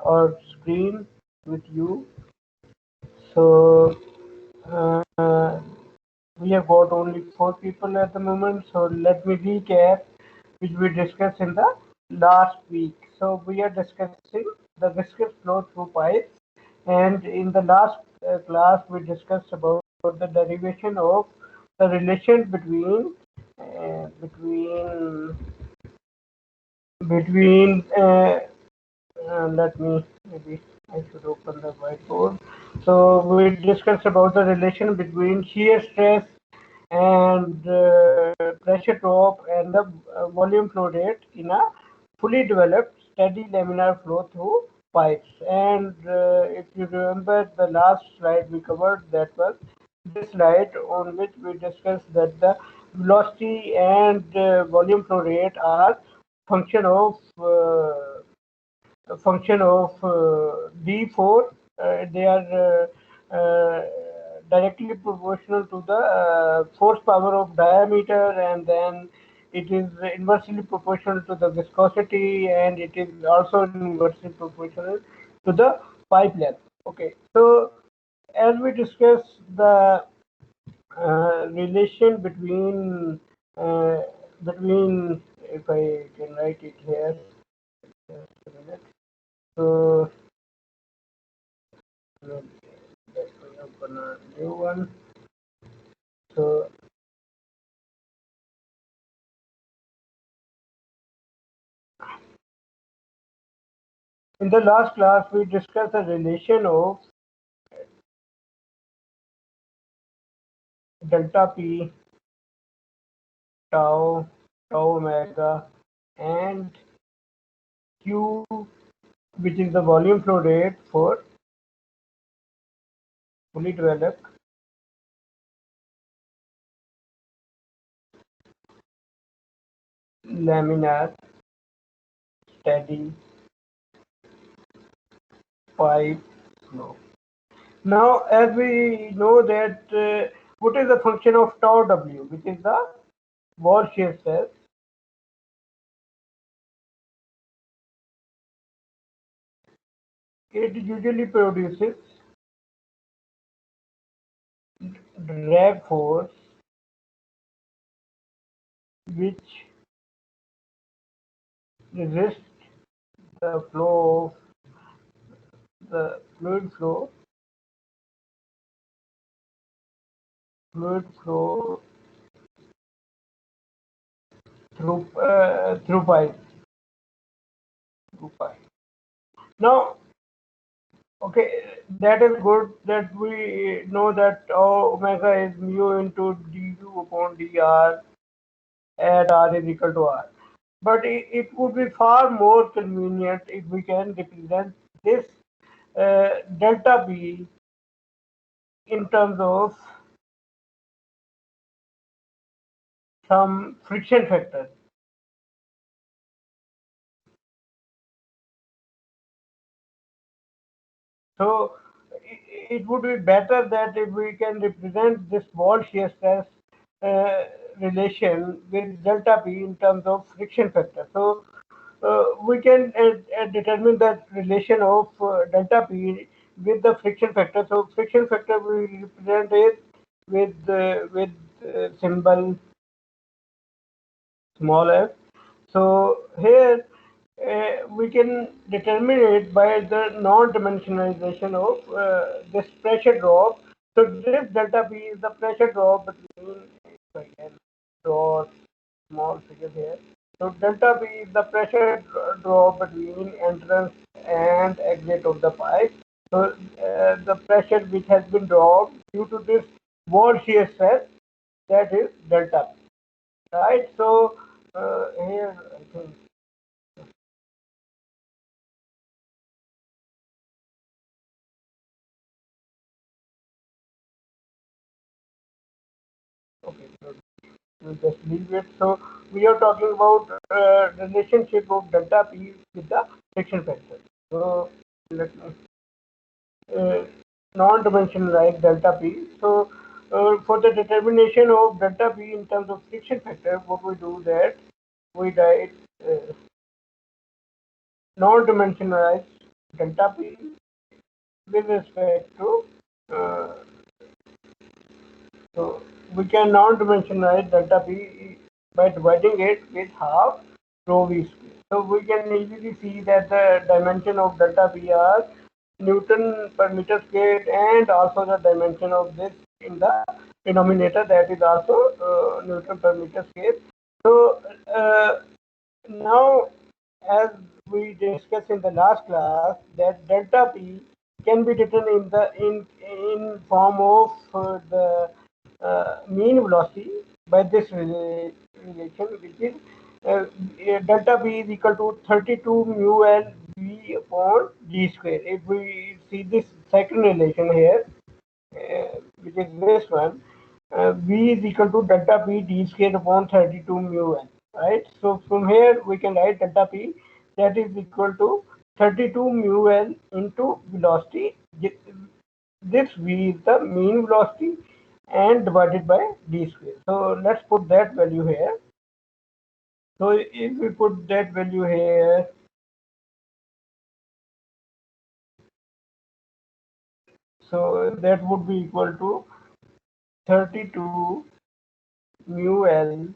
our screen with you. So we have got only 4 people at the moment. So let me recap which we discussed in the last week. So we are discussing the viscous flow through pipes, and in the last class we discussed about the derivation of the relation between let me, maybe I should open the whiteboard. So we discussed about the relation between shear stress and pressure drop and the volume flow rate in a fully developed steady laminar flow through pipes. And if you remember the last slide we covered, that was this slide on which we discussed that the velocity and volume flow rate are function of D4. They are directly proportional to the force power of diameter, and then it is inversely proportional to the viscosity, and it is also inversely proportional to the pipe length. Okay, so as we discuss the relation uh, between, if I can write it here, just a minute. So let me open a new one. So in the last class we discussed the relation of delta P, tau, tau omega, and Q, which is the volume flow rate for fully developed laminar steady pipe flow. Now, as we know that what is the function of tau W, which is the wall shear stress, it usually produces drag force which resists the flow, the fluid flow through pipe. Now, okay, that is good that we know that omega is mu into du upon dr at r is equal to r. But it would be far more convenient if we can represent this delta p in terms of some friction factor. So it would be better that if we can represent this wall shear stress uh, relation with delta P in terms of friction factor. So we can determine the relation of delta P with the friction factor. So friction factor we represent it with symbol small f. So here we can determine it by the non-dimensionalization of this pressure drop. So this delta P is the pressure drop between, if I can draw small figure here. So delta P is the pressure drop between entrance and exit of the pipe. So the pressure which has been dropped due to this wall shear stress, that is delta P. Right. So here I think, okay, so we'll just leave it. So we are talking about relationship of delta P with the friction factor. So let me uh, non-dimensionalize delta P. So for the determination of delta P in terms of friction factor, what we do that we write non-dimensionalized delta P with respect to, uh, so we can non-dimensionalize delta P by dividing it with half rho V square. So we can easily see that the dimension of delta P are Newton per meter squared, and also the dimension of this in the denominator, that is also Newton per meter squared. So now, as we discussed in the last class, that delta P can be written in form of the mean velocity by this relation, which is delta P is equal to 32 mu L V upon g square. If we see this second relation here, which is this one, V is equal to delta P d square upon 32 mu L, right? So from here we can write delta P, that is equal to 32 mu L into velocity. This V is the mean velocity and divided by d square. So let's put that value here. So if we put that value here, so that would be equal to 32 mu L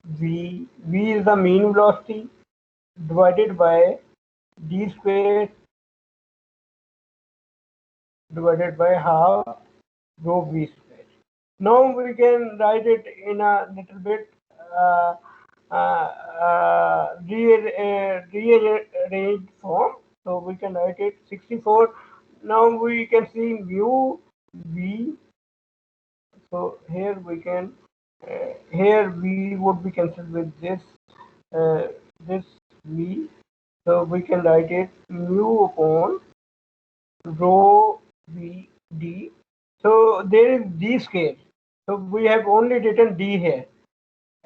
V. V is the mean velocity divided by d square divided by half rho v square. Now we can write it in a little bit rearranged form. So we can write it 64. Now we can see mu v. So here we can, here v would be cancelled with this v. So we can write it mu upon rho v d. So there is d square. So we have only written d here,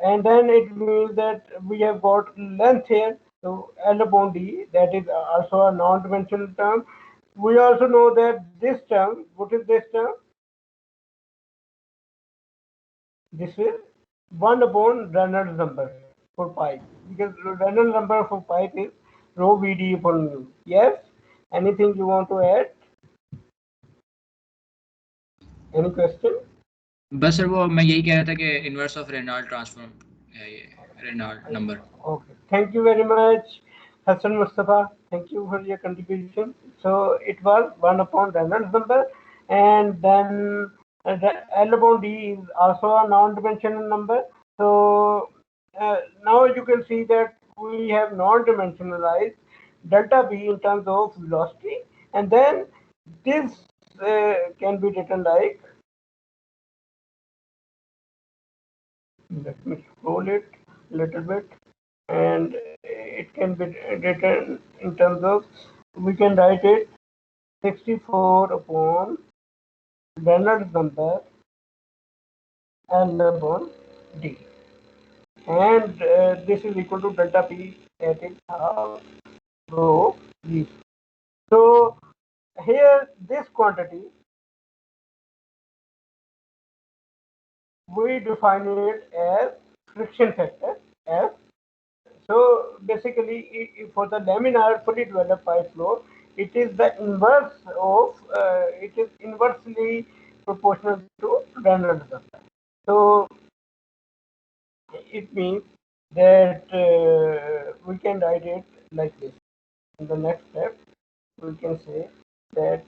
and then it means that we have got length here. So L upon d, that is also a non-dimensional term. We also know that this term, what is this term? This is 1 upon Reynolds number for pipe, because Reynolds number for pipe is rho Vd upon mu. Yes? Anything you want to add? Any question? बस sir वो मैं यही कह रहा था कि inverse of Reynold transform है ये Reynold number. Okay. Thank you very much, Hassan Mustafa. Thank you for your contribution. So it was 1 upon Reynolds number, and then the L upon D is also a non-dimensional number. So now you can see that we have non-dimensionalized delta B in terms of velocity, and then this can be written like, let me scroll it a little bit, and it can be written in terms of, we can write it 64 upon Reynolds number L upon D, and this is equal to delta P, that is half rho V. So here this quantity, we define it as friction factor F. So basically, for the laminar fully developed pipe flow, it is the inverse of, it is inversely proportional to Reynolds number. So it means that we can write it like this. In the next step, we can say that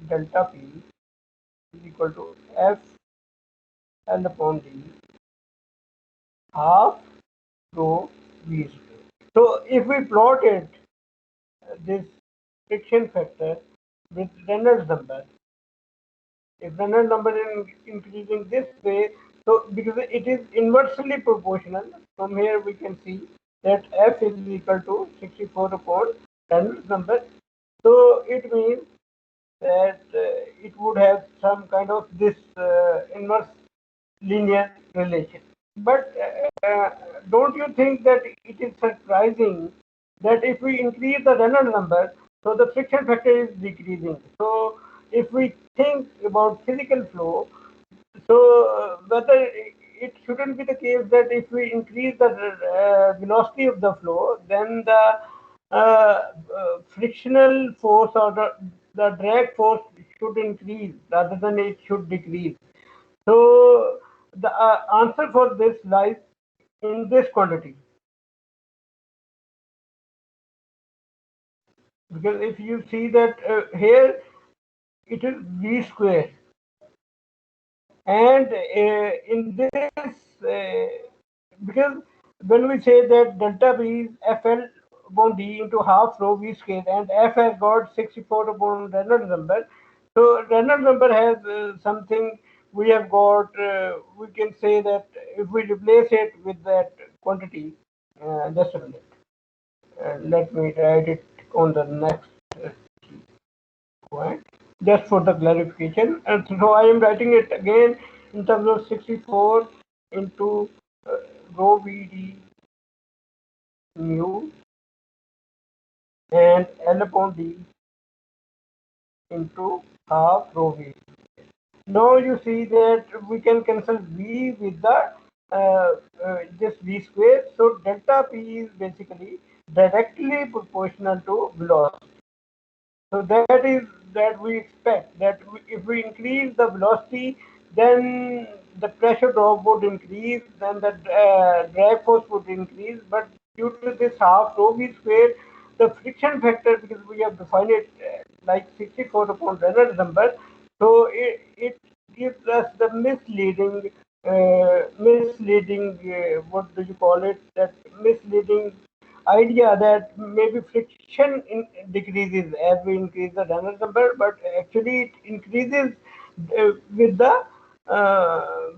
delta P is equal to F L upon D half rho V square. So if we plot it, this friction factor with Reynolds number, if Reynolds number is increasing this way, so because it is inversely proportional, from here we can see that F is equal to 64 upon Reynolds number. So it means that it would have some kind of this inverse linear relation. But don't you think that it is surprising that if we increase the Reynolds number, so the friction factor is decreasing? So if we think about physical flow, so whether it shouldn't be the case that if we increase the velocity of the flow, then the frictional force or the drag force should increase rather than it should decrease. So the answer for this lies in this quantity. Because if you see that here it is v square, and in this, because when we say that delta V is FL upon D into half rho V square, and F has got 64 upon Reynolds number, so Reynolds number has something we have got, we can say that if we replace it with that quantity, just a minute, let me write it on the next uh, point, just for the clarification. And so I am writing it again in terms of 64 into rho VD mu and L upon D into half rho V. Now you see that we can cancel V with the this V square. So delta P is basically directly proportional to velocity. So that is that we expect that if we increase the velocity, then the pressure drop would increase, then the drag force would increase. But due to this half rho v square, the friction factor, because we have defined it like 64 upon Reynolds number, so it gives us the misleading, what do you call it? That misleading idea that maybe friction decreases as we increase the Reynolds number, but actually it increases with the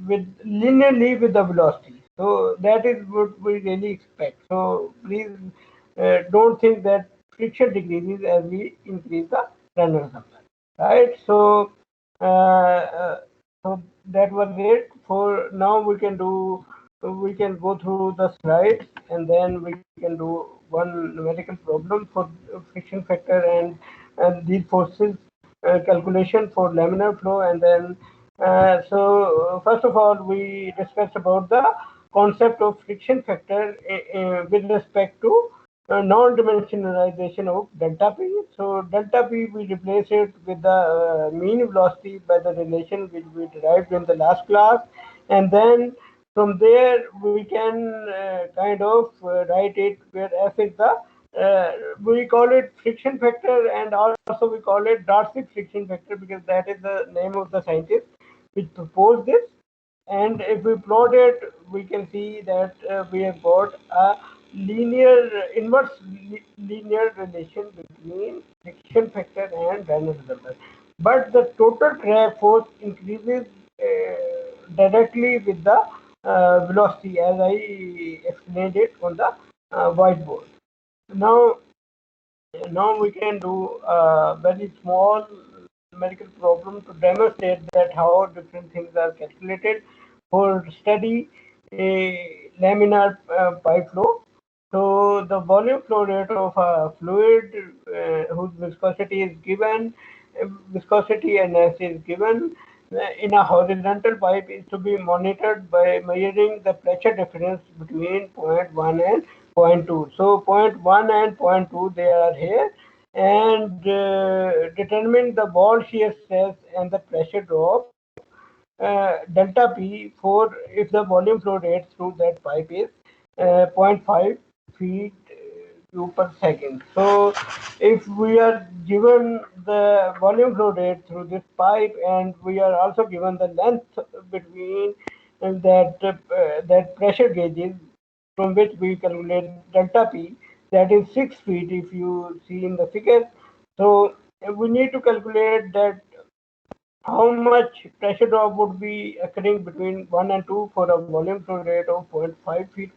with linearly with the velocity. So that is what we really expect. So please don't think that friction decreases as we increase the Reynolds number, right? So that was it. For now, we can go through the slides, and then we can do one numerical problem for friction factor and these forces calculation for laminar flow. And then first of all, we discussed about the concept of friction factor with respect to non-dimensionalization of delta P. So delta P, we replace it with the mean velocity by the relation which we derived in the last class, and then from there we can kind of write it where F is the we call it friction factor, and also we call it Darcy friction factor because that is the name of the scientist which proposed this. And if we plot it, we can see that we have got a inverse linear relation between friction factor and Reynolds number. But the total drag force increases directly with the velocity, as I explained it on the whiteboard. Now, now we can do a very small numerical problem to demonstrate that how different things are calculated for study a laminar pipe flow. So the volume flow rate of a fluid whose viscosity is given, viscosity and S is given in a horizontal pipe is to be monitored by measuring the pressure difference between point 1 and point 2. So point 1 and point 2 they are here, and determine the wall shear stress and the pressure drop delta P for if the volume flow rate through that pipe is zero point 0.5 feet cube per second. So if we are given the volume flow rate through this pipe, and we are also given the length between that pressure gauges from which we calculate delta P, that is 6 feet if you see in the figure. So we need to calculate that how much pressure drop would be occurring between 1 and 2 for a volume flow rate of 0.5 feet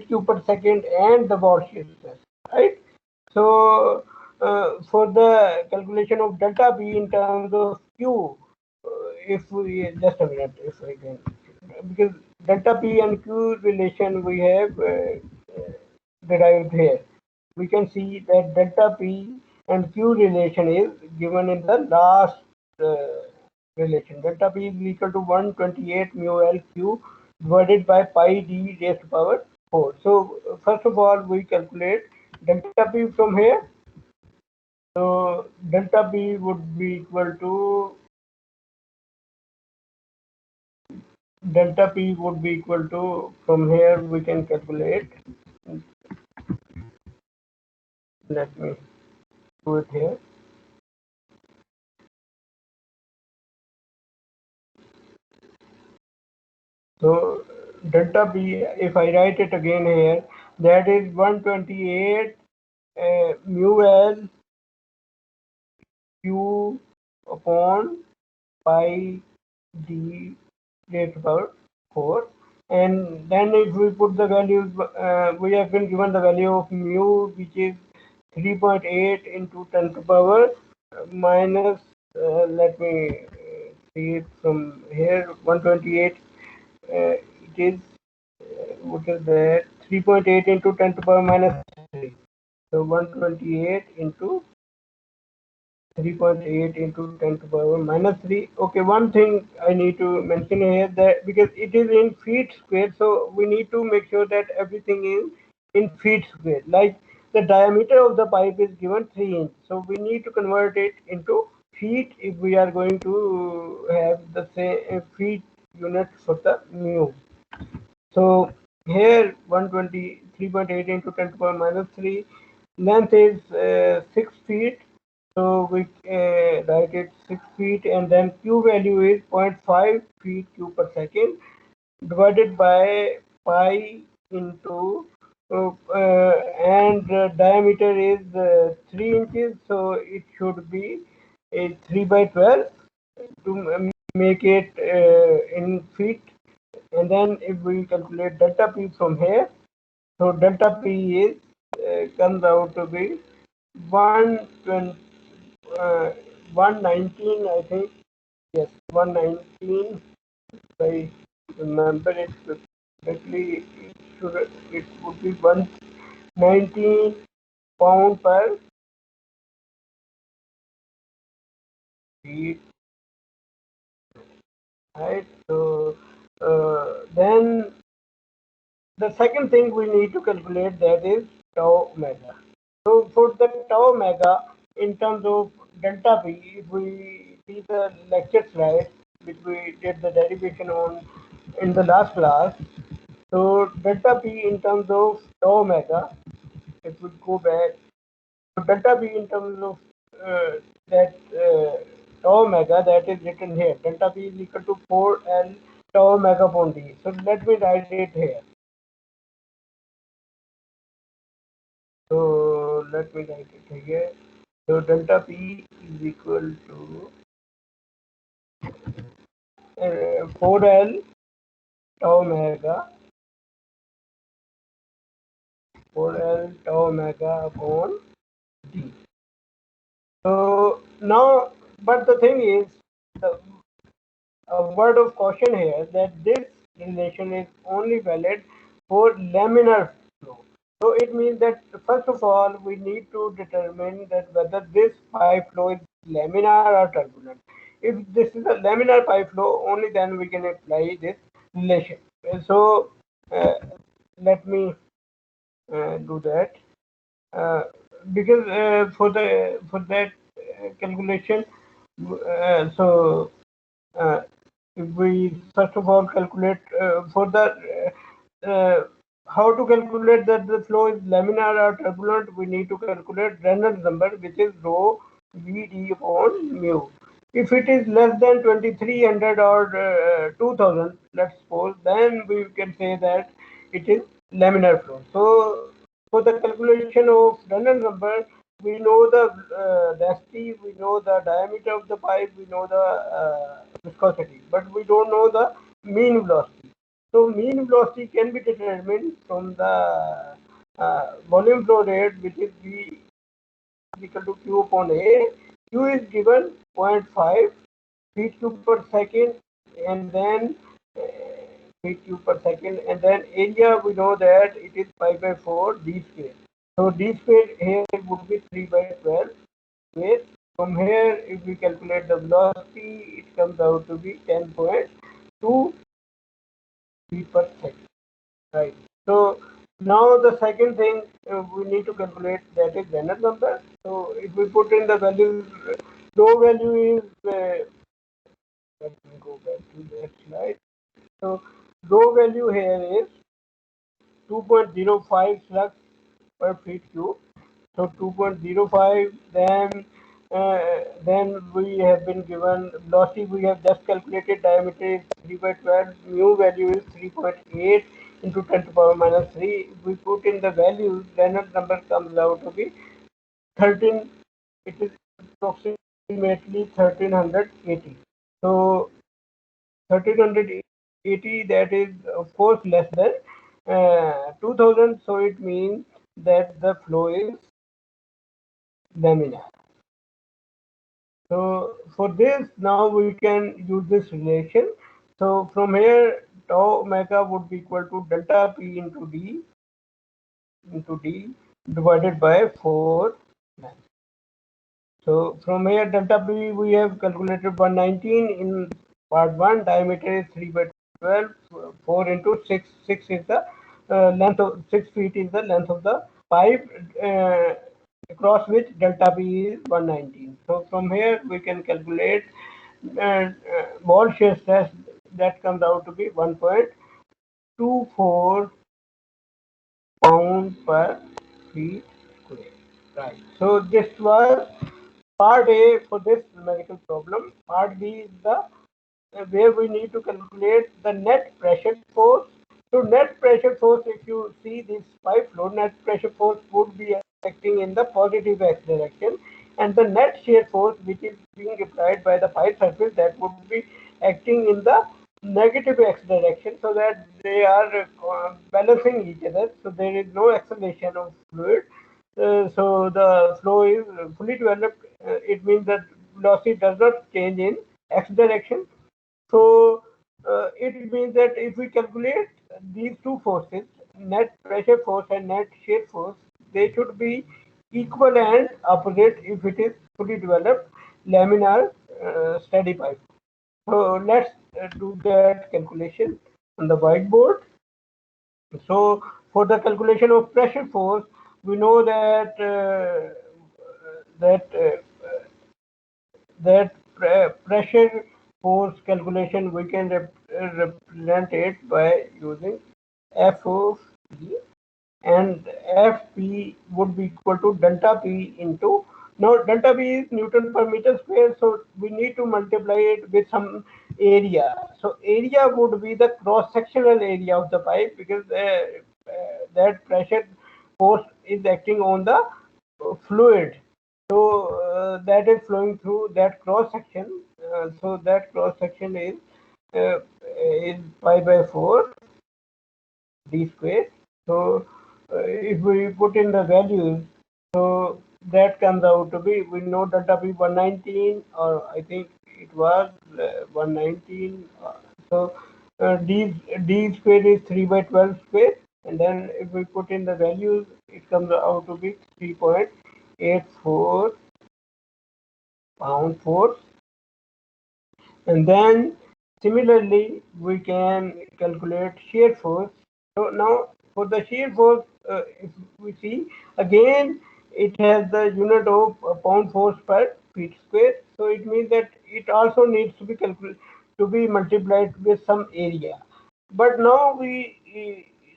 cube per second and the wall shear stress, right? So for the calculation of delta B in terms of Q, if we just a minute, if I can, because delta P and Q relation we have derived here. We can see that delta P and Q relation is given in the last relation. Delta P is equal to 128 mu L Q divided by pi d raised to power 4. So first of all, we calculate delta p from here. So delta p would be equal to from here we can calculate. Let me do it here. So delta p, if I write it again here, that is 128 mu L q upon pi d raised to power 4. And then if we put the values, we have been given the value of mu, which is 3.8 into 10 to power minus, let me see it from here, 128, it is, what is that, 3.8 into 10 to power minus 3. So 128 into 3.8 into 10 to the power minus 3. Okay, one thing I need to mention here, that because it is in feet square, so we need to make sure that everything is in feet square. Like the diameter of the pipe is given 3 inch, so we need to convert it into feet if we are going to have the same feet unit for the mu. So here 123.8 into 10 to the power minus 3, length is 6 feet. So we write it 6 feet, and then Q value is 0.5 feet cube per second divided by pi into and diameter is 3 inches, so it should be a 3 by 12 to make it in feet. And then if we calculate delta P from here, so delta P is comes out to be 120, 119, I think. Yes, 119. If I remember it correctly, it would be 119 pound per feet, right? So then the second thing we need to calculate, that is tau omega. So for the tau omega, in terms of delta P, if we see the lecture slide, which we did the derivation on in the last class, so delta P in terms of tau omega, if we go back, so delta P in terms of that tau omega, that is written here. Delta P is equal to 4L tau omega upon D. So let me write it here. So let me write it here. So delta P is equal to 4L tau omega, 4L tau omega upon D. So now, but the thing is, the a word of caution here, that this relation is only valid for laminar flow. So it means that first of all we need to determine that whether this pipe flow is laminar or turbulent. If this is a laminar pipe flow, only then we can apply this relation. So let me do that. Because for that calculation, so if we first of all calculate for the how to calculate that the flow is laminar or turbulent, we need to calculate Reynolds number, which is rho Vd upon mu. If it is less than 2300 or 2000, let's suppose, then we can say that it is laminar flow. So for the calculation of Reynolds number, we know the density, we know the diameter of the pipe, we know the viscosity, but we don't know the mean velocity. So mean velocity can be determined from the volume flow rate, which is V is equal to Q upon A. Q is given 0.5 feet cube per second, and then feet cube per second, and then area we know that it is pi by 4 d square. So d square here would be 3 by 12 square. From here, if we calculate the velocity, it comes out to be 10.2 feet per second, right? So now the second thing we need to calculate, that is Reynolds number. So if we put in the values, rho value is, let me go back to that slide. So rho value here is 2.05 slugs per feet cube. So 2.05, then we have been given velocity, we have just calculated, diameter is 3 by 12, mu value is 3.8 into 10 to power minus 3. If we put in the values, Reynolds number comes out to be 13, it is approximately 1380. So 1380, that is of course less than 2000, so it means that the flow is laminar. So for this, now we can use this relation. So from here, tau omega would be equal to delta P into D divided by 4. So from here, delta P we have calculated 119 in part 1, diameter is 3 by 12, 4 into 6, 6 is the length of 6 feet is the length of the pipe, across which delta P is 119. So from here we can calculate wall shear stress, that comes out to be 1.24 pound per feet square. Right. So this was part A for this numerical problem. Part B is the where we need to calculate the net pressure force. So net pressure force, if you see this pipe flow, net pressure force would be acting in the positive x direction, and the net shear force which is being applied by the pipe surface, that would be acting in the negative x direction, so that they are balancing each other, so there is no acceleration of fluid. So the flow is fully developed. It means that velocity does not change in x direction. So it means that if we calculate these two forces, net pressure force and net shear force, they should be equal and opposite if it is fully developed laminar steady pipe. So let's do that calculation on the whiteboard. So for the calculation of pressure force, we know that that pressure force calculation, we can represent it by using F of P, and Fp would be equal to delta P into, now delta P is Newton per meter square, so we need to multiply it with some area. So area would be the cross sectional area of the pipe, because that pressure force is acting on the fluid, so that is flowing through that cross section. So that cross section is pi by 4 d square. So if we put in the values, so that comes out to be, we know delta P 119, or I think it was 119. So d square is 3 by 12 square, and then if we put in the values, it comes out to be 3.84 pound force. And then similarly, we can calculate shear force. So now for the shear force, if we see again, it has the unit of pound force per feet square. So it means that it also needs to be calculated, to be multiplied with some area. But now we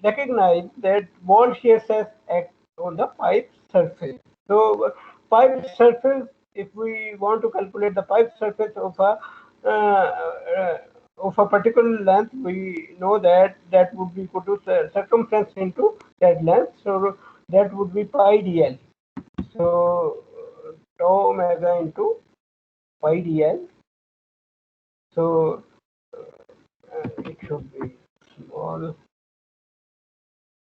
recognize that wall shear stress acts on the pipe surface. So pipe surface, if we want to calculate the pipe surface of a particular length, we know that that would be equal to circumference into that length. So that would be pi dl. So tau omega into pi dl. So it should be small.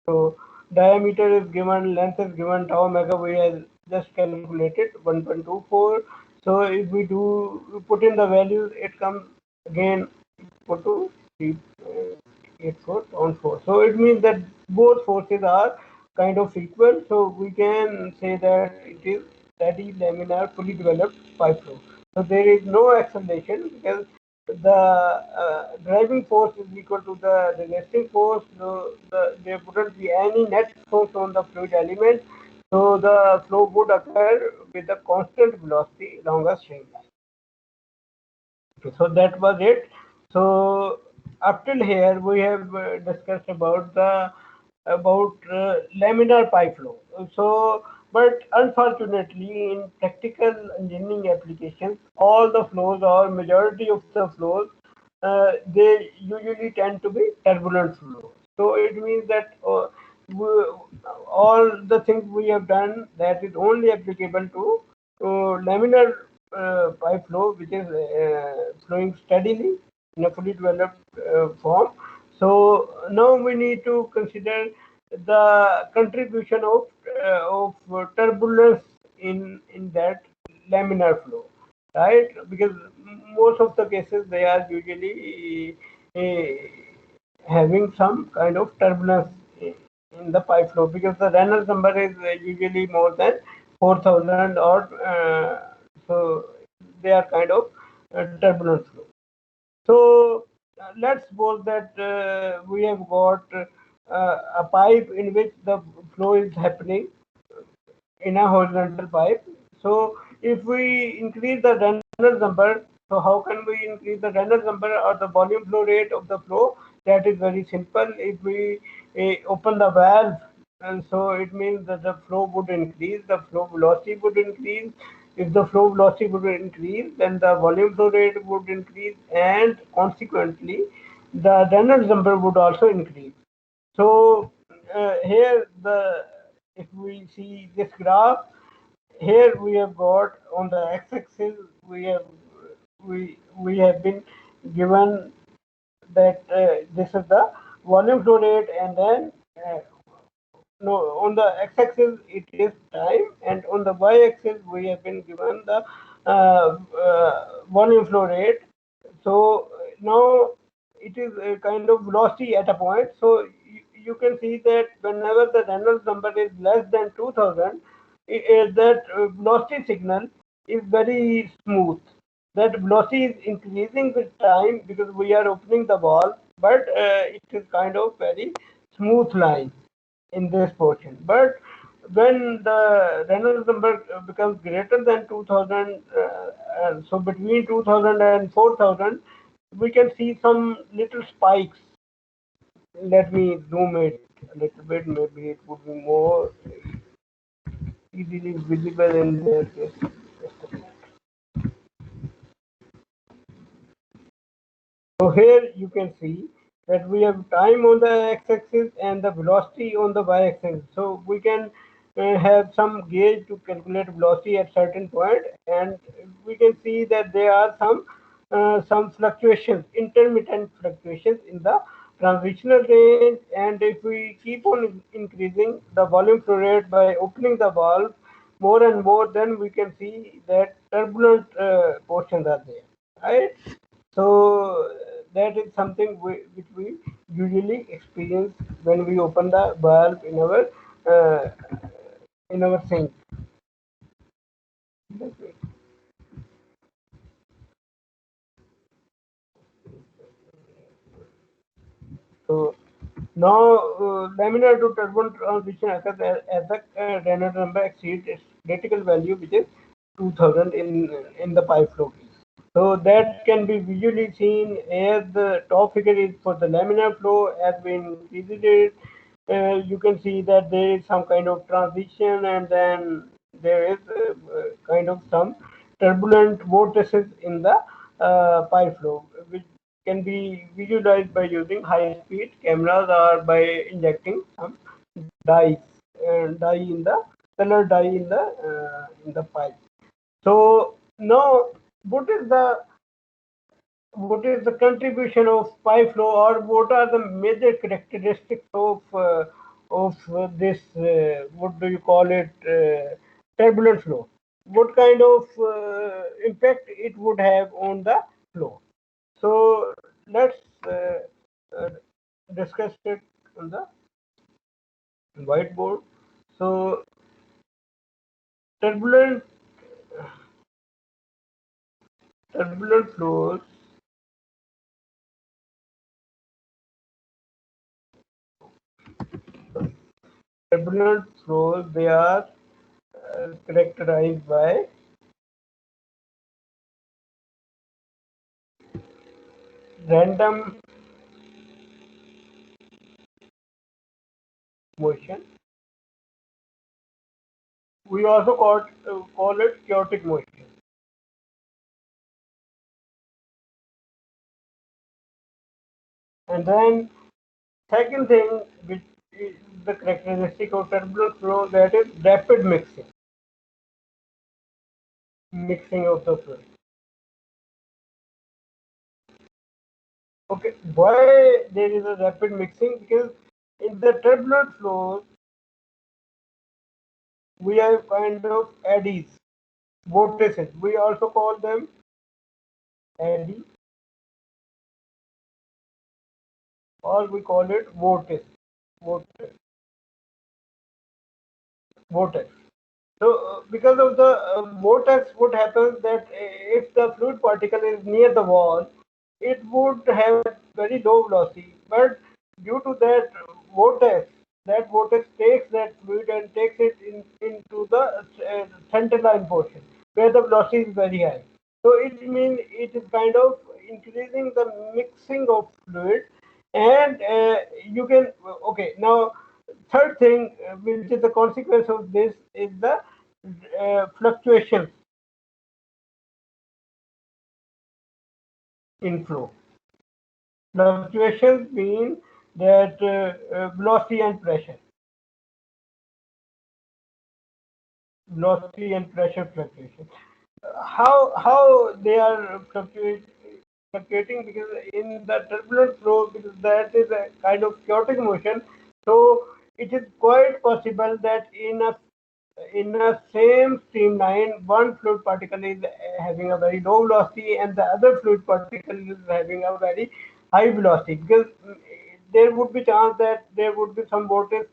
So diameter is given, length is given, tau omega we have just calculated 1.24. So if we put in the values, it comes again equal to 3.84 pound force. So it means that both forces are kind of equal. So we can say that it is steady laminar fully developed pipe flow. So there is no acceleration, because the driving force is equal to the resisting force, so there wouldn't be any net force on the fluid element, so the flow would occur with a constant velocity along a straight line. Okay, so that was it. So up till here we have discussed about the laminar pipe flow. So, but unfortunately, in practical engineering applications, all the flows or majority of the flows, they usually tend to be turbulent flows. So it means that we, all the things we have done, that is only applicable to laminar pipe flow, which is flowing steadily in a fully developed form. So now we need to consider the contribution of turbulence in that laminar flow, right? Because most of the cases they are usually having some kind of turbulence in the pipe flow, because the Reynolds number is usually more than 4,000, or so they are kind of turbulent flow. So let's suppose that we have got a pipe in which the flow is happening in a horizontal pipe. So if we increase the Reynolds number, so how can we increase the Reynolds number or the volume flow rate of the flow? That is very simple. If we open the valve, and so it means that the flow would increase, the flow velocity would increase. If the flow velocity would increase, then the volume flow rate would increase, and consequently, the Reynolds number would also increase. So here the if we see this graph, here we have got on the x-axis we have been given that this is the volume flow rate, and then no, on the x-axis it is time, and on the y-axis we have been given the volume flow rate. So now it is a kind of velocity at a point. So you can see that whenever the Reynolds number is less than 2000, that velocity signal is very smooth. That velocity is increasing with time because we are opening the valve, but it is kind of very smooth line in this portion. But when the Reynolds number becomes greater than 2000, so between 2000 and 4000, we can see some little spikes. Let me zoom it a little bit, maybe it would be more easily visible in their case. So here you can see that we have time on the x-axis and the velocity on the y-axis. So we can have some gauge to calculate velocity at certain point, and we can see that there are some fluctuations, intermittent fluctuations in the transitional range. And if we keep on increasing the volume flow rate by opening the valve more and more, then we can see that turbulent portions are there, right? So that is something which we usually experience when we open the valve uh, in our sink. So now laminar to turbulent transition occurs as the Reynolds number exceeds its critical value, which is 2000 in the pipe flow case. So that can be visually seen as the top figure is for the laminar flow. As we increase it, you can see that there is some kind of transition, and then there is kind of some turbulent vortices in the pipe flow, which can be visualized by using high-speed cameras or by injecting some dyes, dye in the color dye in the pipe. So now, what is the contribution of pipe flow, or what are the major characteristics of this? What do you call it? Turbulent flow. What kind of impact it would have on the flow? So let's uh, discuss it on the whiteboard. So turbulent turbulent flows turbulent flows, they are characterized by random motion. We also call it chaotic motion. And then second thing which is the characteristic of turbulent flow, that is rapid mixing of the fluid. Okay, why there is a rapid mixing? Because in the turbulent flows we have kind of eddies, vortices. We also call them eddy, or we call it vortex, vortex. So, because of the vortex, what happens that if the fluid particle is near the wall, it would have very low velocity. But due to that vortex takes that fluid and takes it into the center line portion where the velocity is very high. So it means it is kind of increasing the mixing of fluid, and you can okay now. Third thing, which is the consequence of this, is the fluctuations in flow. Fluctuations mean that velocity and pressure fluctuation. How they are fluctuating, because in the turbulent flow, because that is a kind of chaotic motion, so it is quite possible that in a same streamline, one fluid particle is having a very low velocity and the other fluid particle is having a very high velocity, because there would be chance that there would be some vortex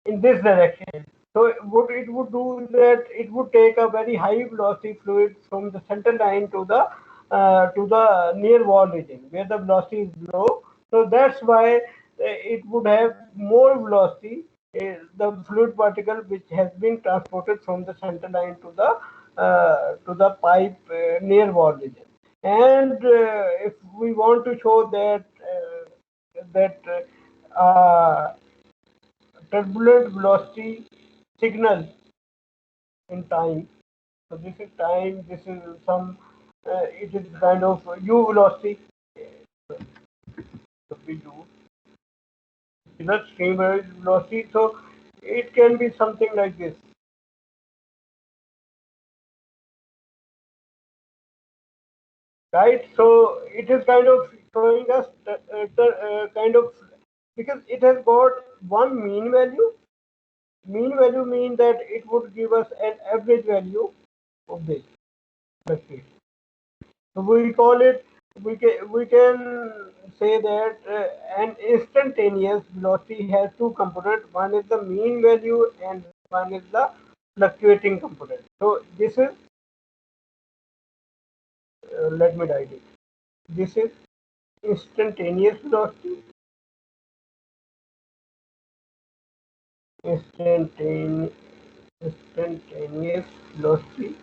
in this direction. So what it would do is that it would take a very high velocity fluid from the center line to the near wall region where the velocity is low. So that's why it would have more velocity, the fluid particle which has been transported from the center line to the pipe near wall region. And if we want to show that turbulent velocity signal in time. So this is time. This is some. It is kind of u velocity. So we do the stream velocity. So it can be something like this, right? So it is kind of showing us the kind of, because it has got one mean value. Mean value means that it would give us an average value of this fluctuation. So we can say that an instantaneous velocity has two components. One is the mean value and one is the fluctuating component. So this is let me write it. This is instantaneous velocity. Instantaneous instantaneous velocity.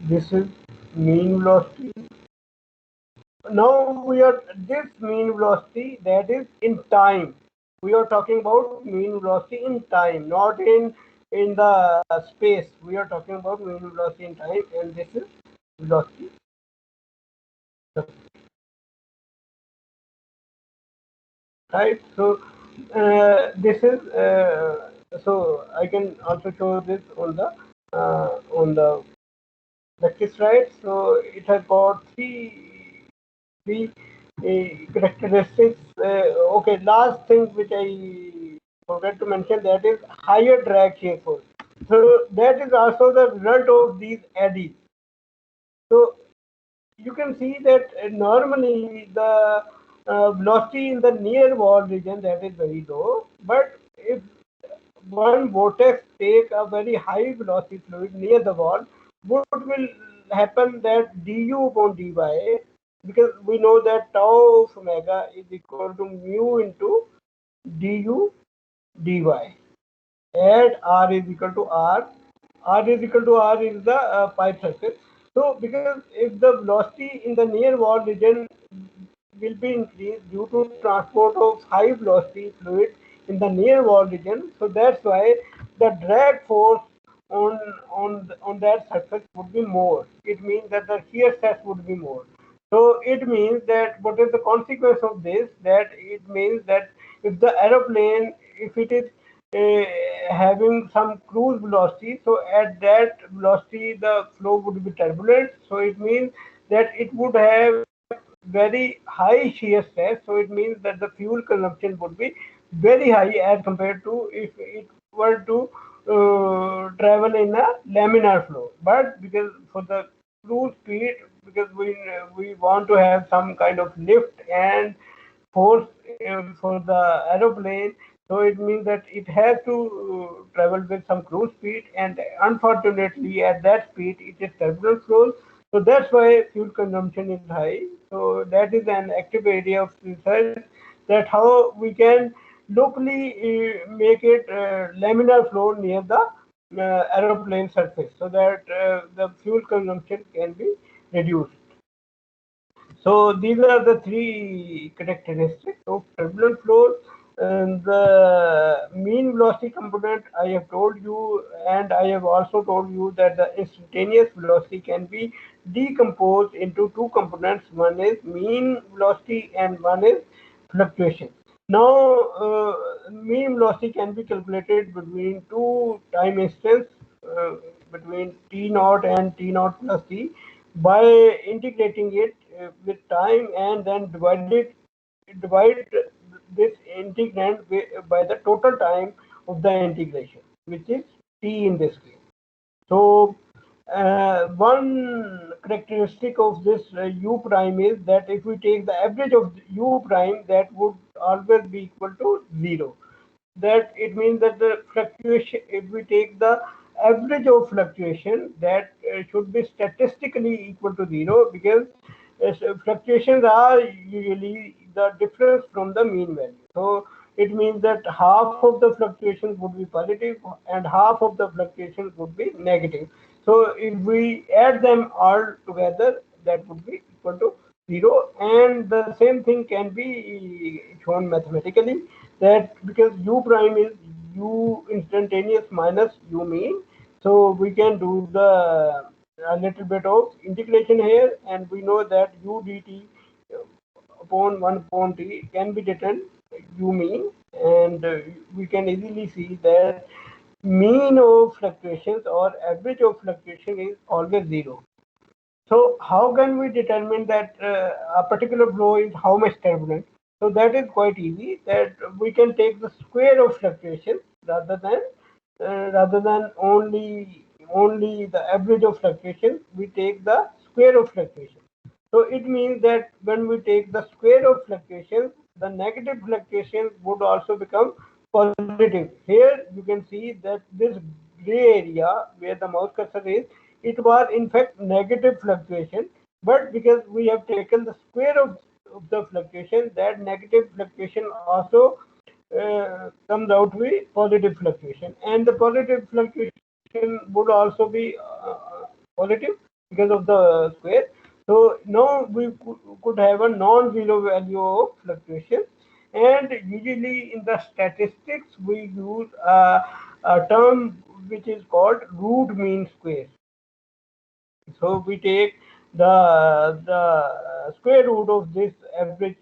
This is mean velocity. Now we are this mean velocity, that is in time. We are talking about mean velocity in time, not in the space. We are talking about mean velocity in time, and this is velocity, right? So this is so I can also show this on the lecture slide. So it has got three characteristics. Okay, last thing which I forgot to mention, that is higher drag shear force. So that is also the result of these eddies. So you can see that normally the velocity in the near wall region, that is very low, but if one vortex take a very high velocity fluid near the wall, what will happen that du upon dy, because we know that tau of omega is equal to mu into du dy at r is equal to r is equal to r is the pipe surface. So because if the velocity in the near wall region will be increased due to transport of high velocity fluid in the near wall region, so that's why the drag force on that surface would be more. It means that the shear stress would be more. So it means that what is the consequence of this? That it means that if the aeroplane, if it is having some cruise velocity, so at that velocity the flow would be turbulent. So it means that it would have very high shear stress. So it means that the fuel consumption would be very high as compared to if it were to travel in a laminar flow. But because for the cruise speed, because we want to have some kind of lift and force for the aeroplane, so it means that it has to travel with some cruise speed, and unfortunately at that speed it is turbulent flow. So that's why fuel consumption is high. So that is an active area of research, that how we can locally make it laminar flow near the aeroplane surface, so that the fuel consumption can be reduced. So these are the three characteristics of turbulent flows. And the mean velocity component I have told you, and I have also told you that the instantaneous velocity can be decomposed into two components. One is mean velocity and one is fluctuation. Now, mean velocity can be calculated between two time instants, uh, between t naught and t naught plus t, by integrating it with time, and then divide this integrand by the total time of the integration, which is t in this case. So one characteristic of this u prime is that if we take the average of u prime, that would always be equal to 0. That it means that the fluctuation, if we take the average of fluctuation, that should be statistically equal to 0, because fluctuations are usually the difference from the mean value. So it means that half of the fluctuations would be positive and half of the fluctuations would be negative. So if we add them all together, that would be equal to 0. And the same thing can be shown mathematically, that because u prime is u instantaneous minus u mean, so we can do the a little bit of integration here, and we know that u dt upon 1 upon t can be written u mean, and we can easily see that mean of fluctuations or average of fluctuation is always 0. So how can we determine that a particular flow is how much turbulent? So that is quite easy, that we can take the square of fluctuation rather than only the average of fluctuation. We take the square of fluctuation. So it means that when we take the square of fluctuations, the negative fluctuations would also become positive. Here you can see that this gray area where the mouse cursor is, it was in fact negative fluctuation, but because we have taken the square of the fluctuation, that negative fluctuation also comes out to be positive fluctuation, and the positive fluctuation would also be positive because of the square. So now we could have a non-zero value of fluctuation, and usually in the statistics we use a term which is called root mean square. So we take the square root of this average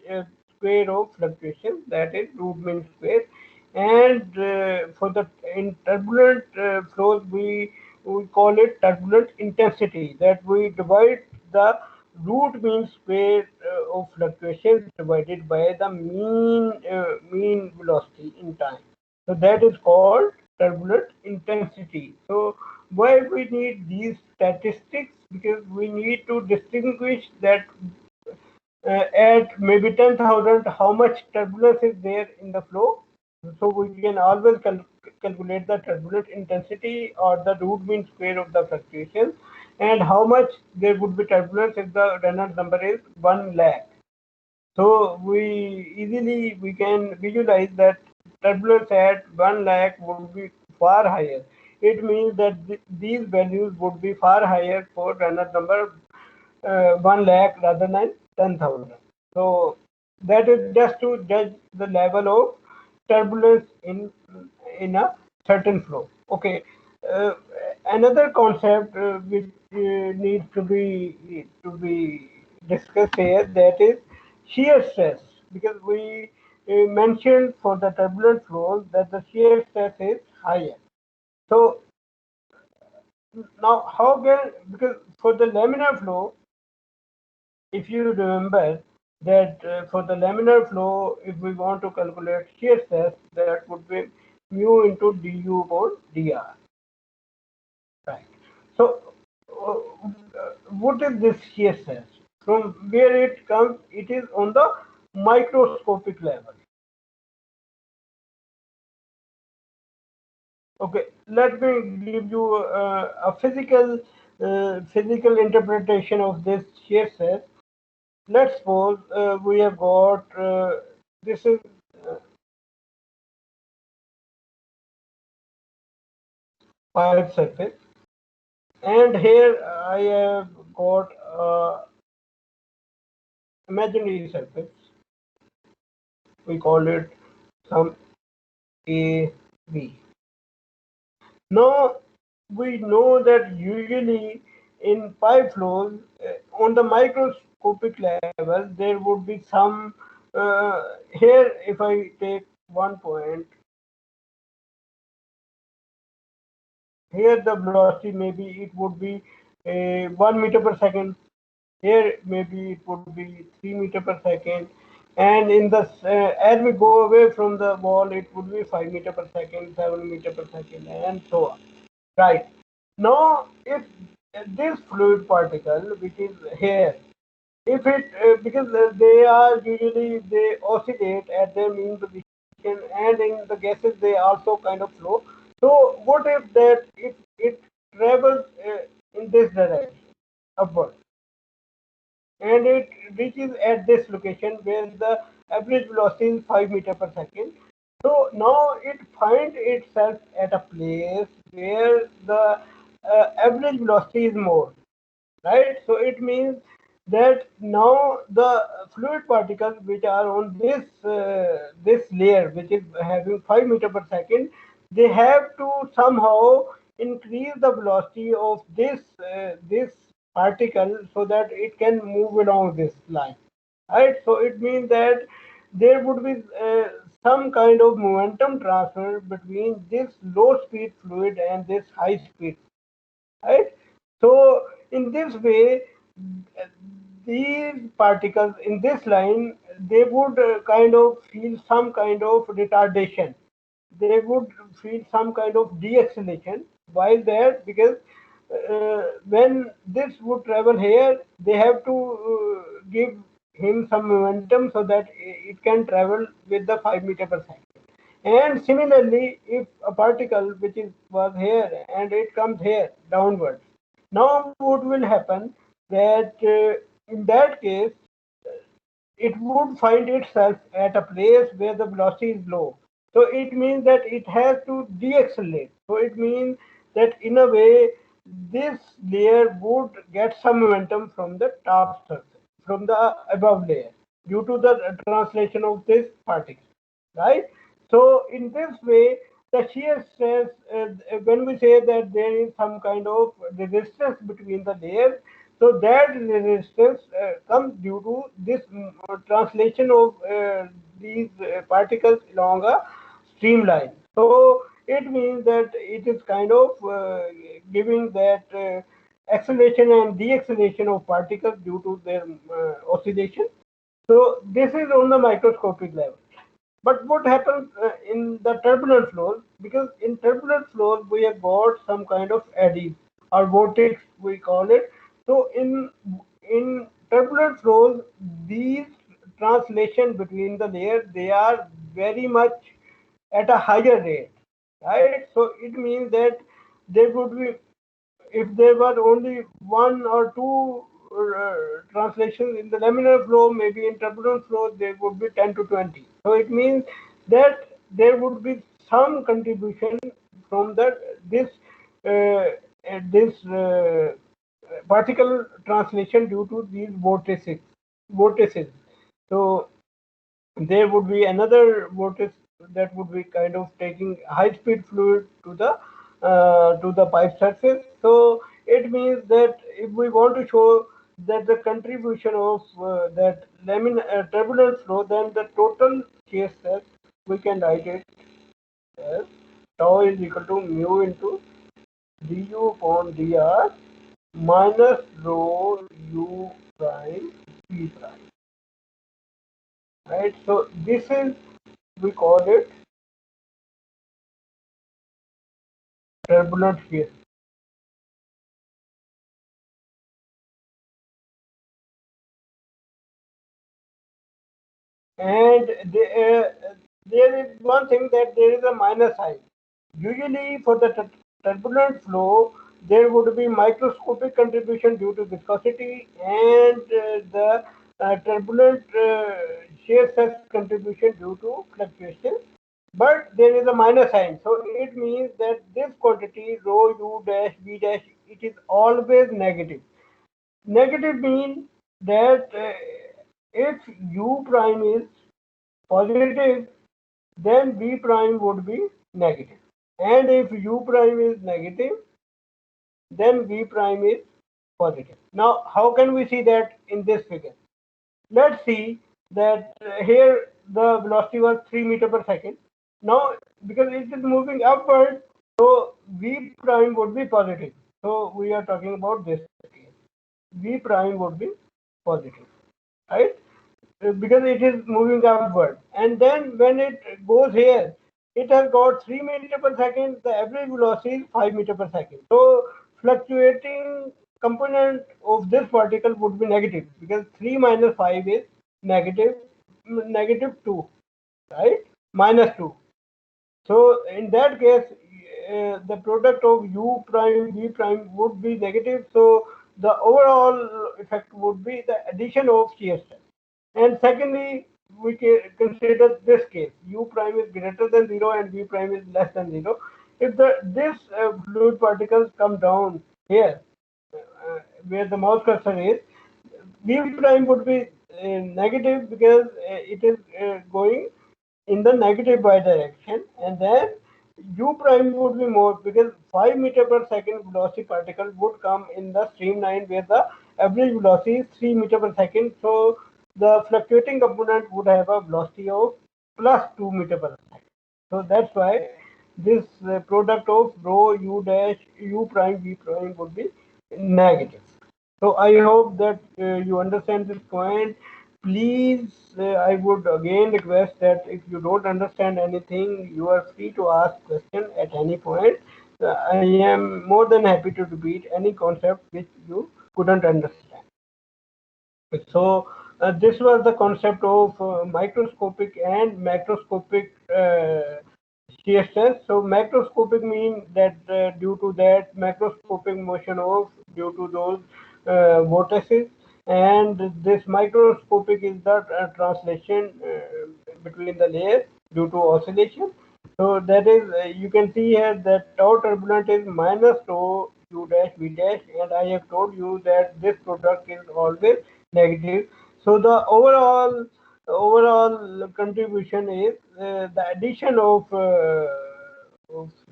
square of fluctuation, that is root mean square. And for the in turbulent flows, we call it turbulent intensity, that we divide the root mean square of fluctuations divided by the mean velocity in time. So that is called turbulent intensity. So why we need these statistics? Because we need to distinguish that at maybe 10,000 how much turbulence is there in the flow. So we can always calculate the turbulent intensity or the root mean square of the fluctuation, and how much there would be turbulence if the Reynolds number is 1 lakh. So we can visualize that turbulence at 1 lakh would be far higher. It means that these values would be far higher for Reynolds number 1 lakh rather than 10,000. So that is just to judge the level of turbulence in a certain flow. Okay. Uh, Another concept which needs to be discussed here, that is shear stress, because we mentioned for the turbulent flows that the shear stress is higher. So now how can, because for the laminar flow, if you remember that for the laminar flow, if we want to calculate shear stress, that would be mu into du over dr. Right. So, what is this shear stress? From where it comes, it is on the microscopic level. Okay, let me give you a physical interpretation of this shear stress. Let's suppose we have got this is pipe surface, and here I have got imaginary surface. We call it some AV. Now we know that usually in pipe flows on the microscopic level there would be some here if I take one point, here the velocity maybe it would be 1 meter per second. Here maybe it would be 3 meter per second, and in the as we go away from the wall, it would be 5 meter per second, 7 meter per second, and so on. Right. Now, if this fluid particle, which is here, if it because they are usually they oscillate at their mean position, and in the gases they also kind of flow. So, what if that if it travels in this direction upward, and it reaches at this location where the average velocity is 5 meter per second. So now it finds itself at a place where the average velocity is more, right? So it means that now the fluid particles which are on this layer, which is having 5 meter per second, they have to somehow increase the velocity of this particle so that it can move along this line, right? So it means that there would be some kind of momentum transfer between this low speed fluid and this high speed, right? So in this way, these particles in this line, they would kind of feel some kind of retardation. They would feel some kind of de-acceleration while there, because when this would travel here, they have to give him some momentum so that it can travel with the 5 meter per second. And similarly, if a particle which was here and it comes here downwards, now what will happen that in that case it would find itself at a place where the velocity is low. So it means that it has to deaccelerate. So it means that in a way this layer would get some momentum from the top surface, from the above layer, due to the translation of this particle, right? So in this way, the shear stress, when we say that there is some kind of resistance between the layers, so that resistance comes due to this translation of these particles along a streamline. So it means that it is kind of giving that acceleration and deceleration of particles due to their oscillation. So this is on the microscopic level. But what happens in the turbulent flows? Because in turbulent flows, we have got some kind of eddies or vortex, we call it. So in turbulent flows, these translation between the layers, they are very much at a higher rate, right? So it means that there would be, if there were only one or two translations in the laminar flow, maybe in turbulent flow there would be 10 to 20. So it means that there would be some contribution from this particle translation due to these vortices. So there would be another vortex that would be kind of taking high speed fluid to the pipe surface. So it means that if we want to show that the contribution of that turbulent flow, then the total shear stress we can write it as tau is equal to mu into du upon dr minus rho u prime p prime. Right. So this is, we call it turbulent shear. And there is one thing, that there is a minus sign. Usually for the turbulent flow, there would be microscopic contribution due to viscosity, and the turbulent shear stress contribution due to fluctuation. But there is a minus sign, so it means that this quantity rho u dash v dash, it is always negative. Negative means that if u prime is positive, then v prime would be negative. And if u prime is negative, then v prime is positive. Now, how can we see that in this figure? Let's see that here the velocity was 3 meter per second. Now, because it is moving upward, so v prime would be positive. So we are talking about this case. V prime would be positive, right? Because it is moving upward. And then when it goes here, it has got 3 meter per second, the average velocity is 5 meter per second. So fluctuating component of this particle would be negative, because 3 minus 5 is negative 2, right? Minus 2. So in that case, the product of u prime v prime would be negative. So the overall effect would be the addition of shear stress. And secondly, we can consider this case: u prime is greater than 0 and v prime is less than 0. If this fluid particles come down here, where the mouse cursor is, v prime would be negative, because it is going in the negative y direction, and then u prime would be more, because 5 meter per second velocity particle would come in the streamline where the average velocity is 3 meter per second. So the fluctuating component would have a velocity of plus 2 meter per second. So that's why this product of rho u dash u prime v prime would be negative. So I hope that you understand this point. Please, I would again request that if you don't understand anything, you are free to ask question at any point. I am more than happy to repeat any concept which you couldn't understand. So this was the concept of microscopic and macroscopic shear stress. So macroscopic means that due to that macroscopic motion of due to those vortices, and this microscopic is the translation between the layers due to oscillation. So that is, you can see here that tau turbulent is minus tau u dash v dash, and I have told you that this product is always negative. So the overall contribution is the addition of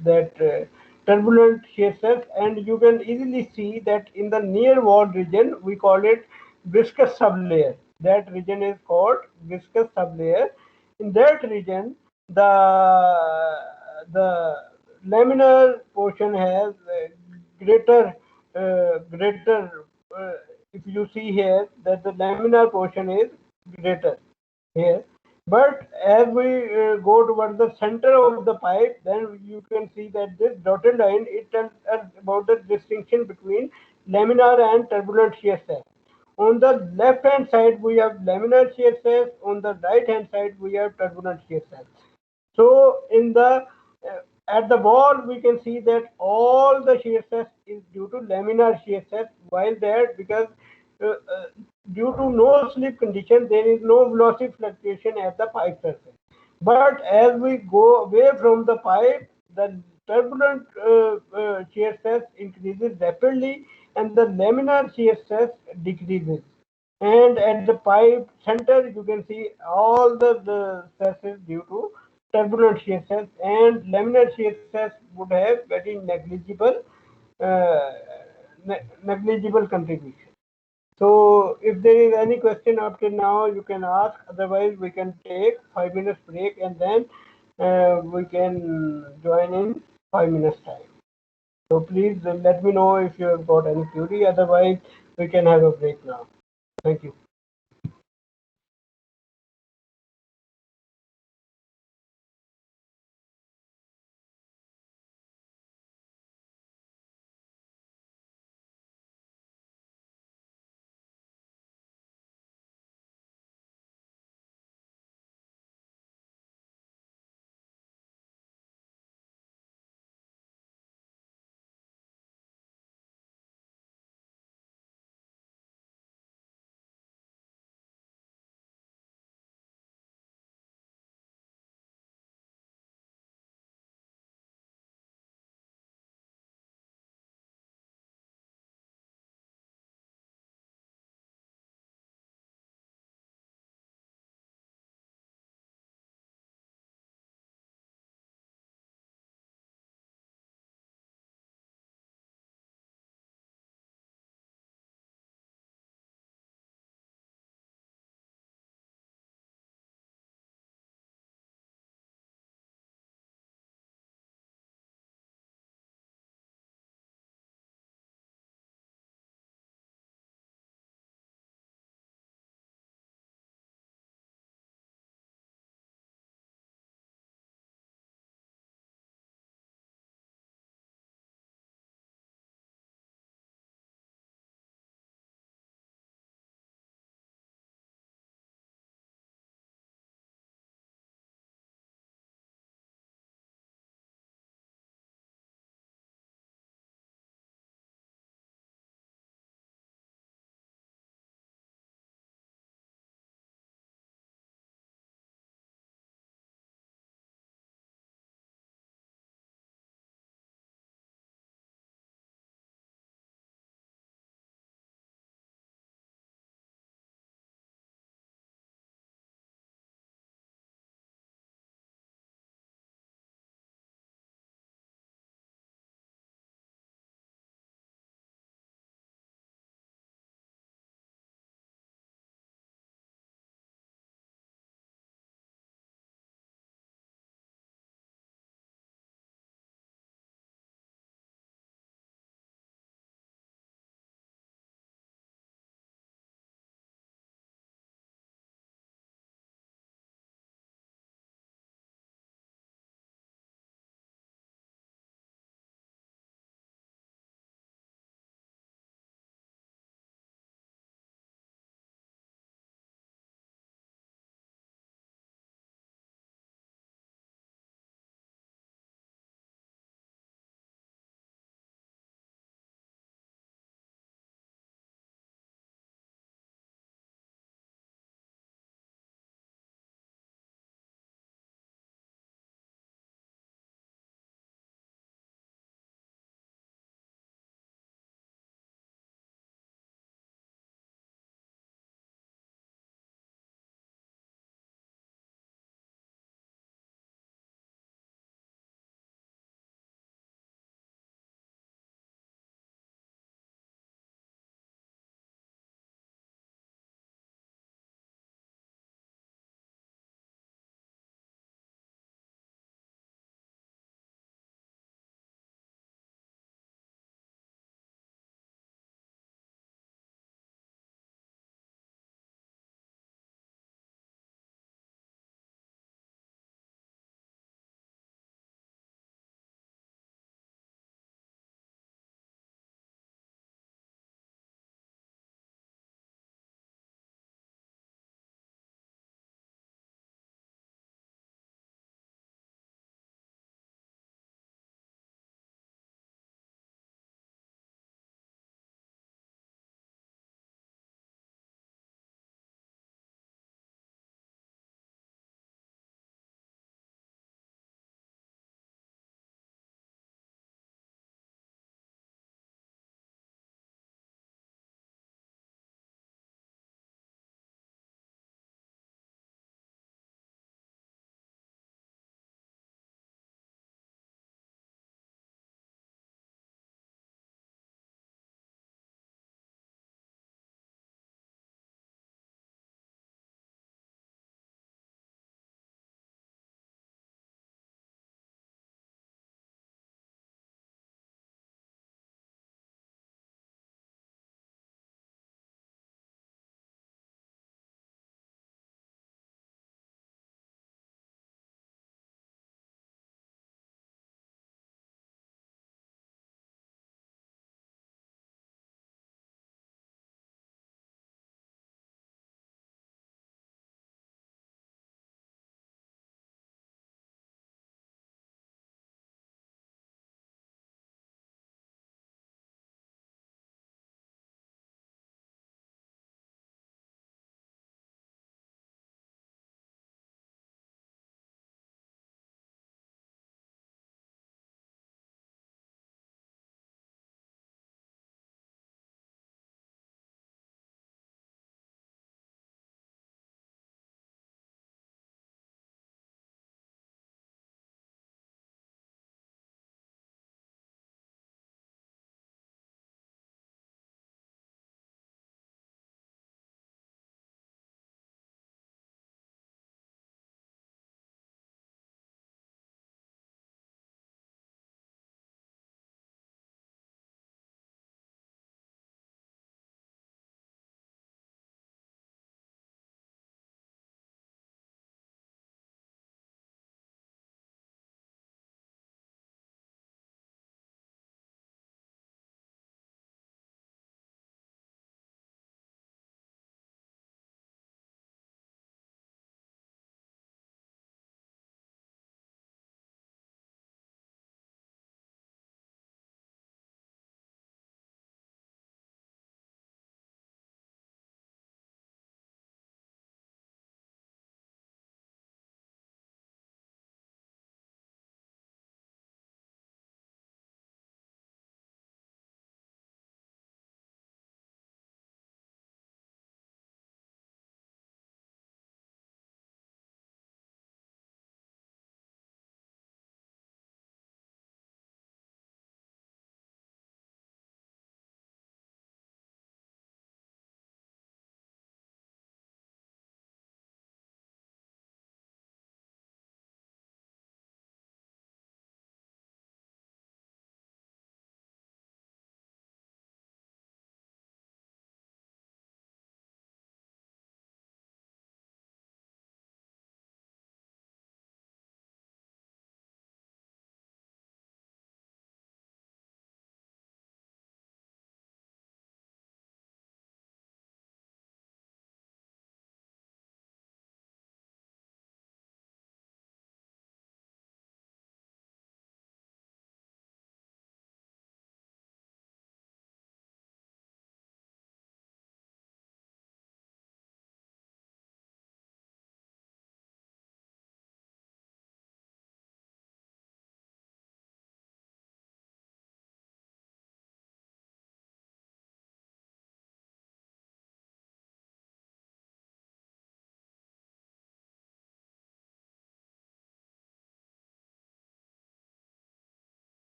that turbulent shear stress, and you can easily see that in the near wall region we call it viscous sublayer. That region is called viscous sublayer. In that region, the laminar portion has greater. If you see here that the laminar portion is greater here, but as we go towards the center of the pipe, then you can see that this dotted line, it tells us about the distinction between laminar and turbulent shear stress. On the left hand side we have laminar shear stress, on the right hand side we have turbulent shear stress. So in the at the wall we can see that all the shear stress is due to laminar shear stress, while there, because uh, uh, due to no slip condition, there is no velocity fluctuation at the pipe surface. But as we go away from the pipe, the turbulent shear stress increases rapidly and the laminar shear stress decreases. And at the pipe center, you can see all the stresses due to turbulent shear stress, and laminar shear stress would have very uh, negligible contribution. So if there is any question up till now, you can ask. Otherwise, we can take 5 minutes break and then we can join in 5 minutes time. So please let me know if you have got any query. Otherwise, we can have a break now. Thank you.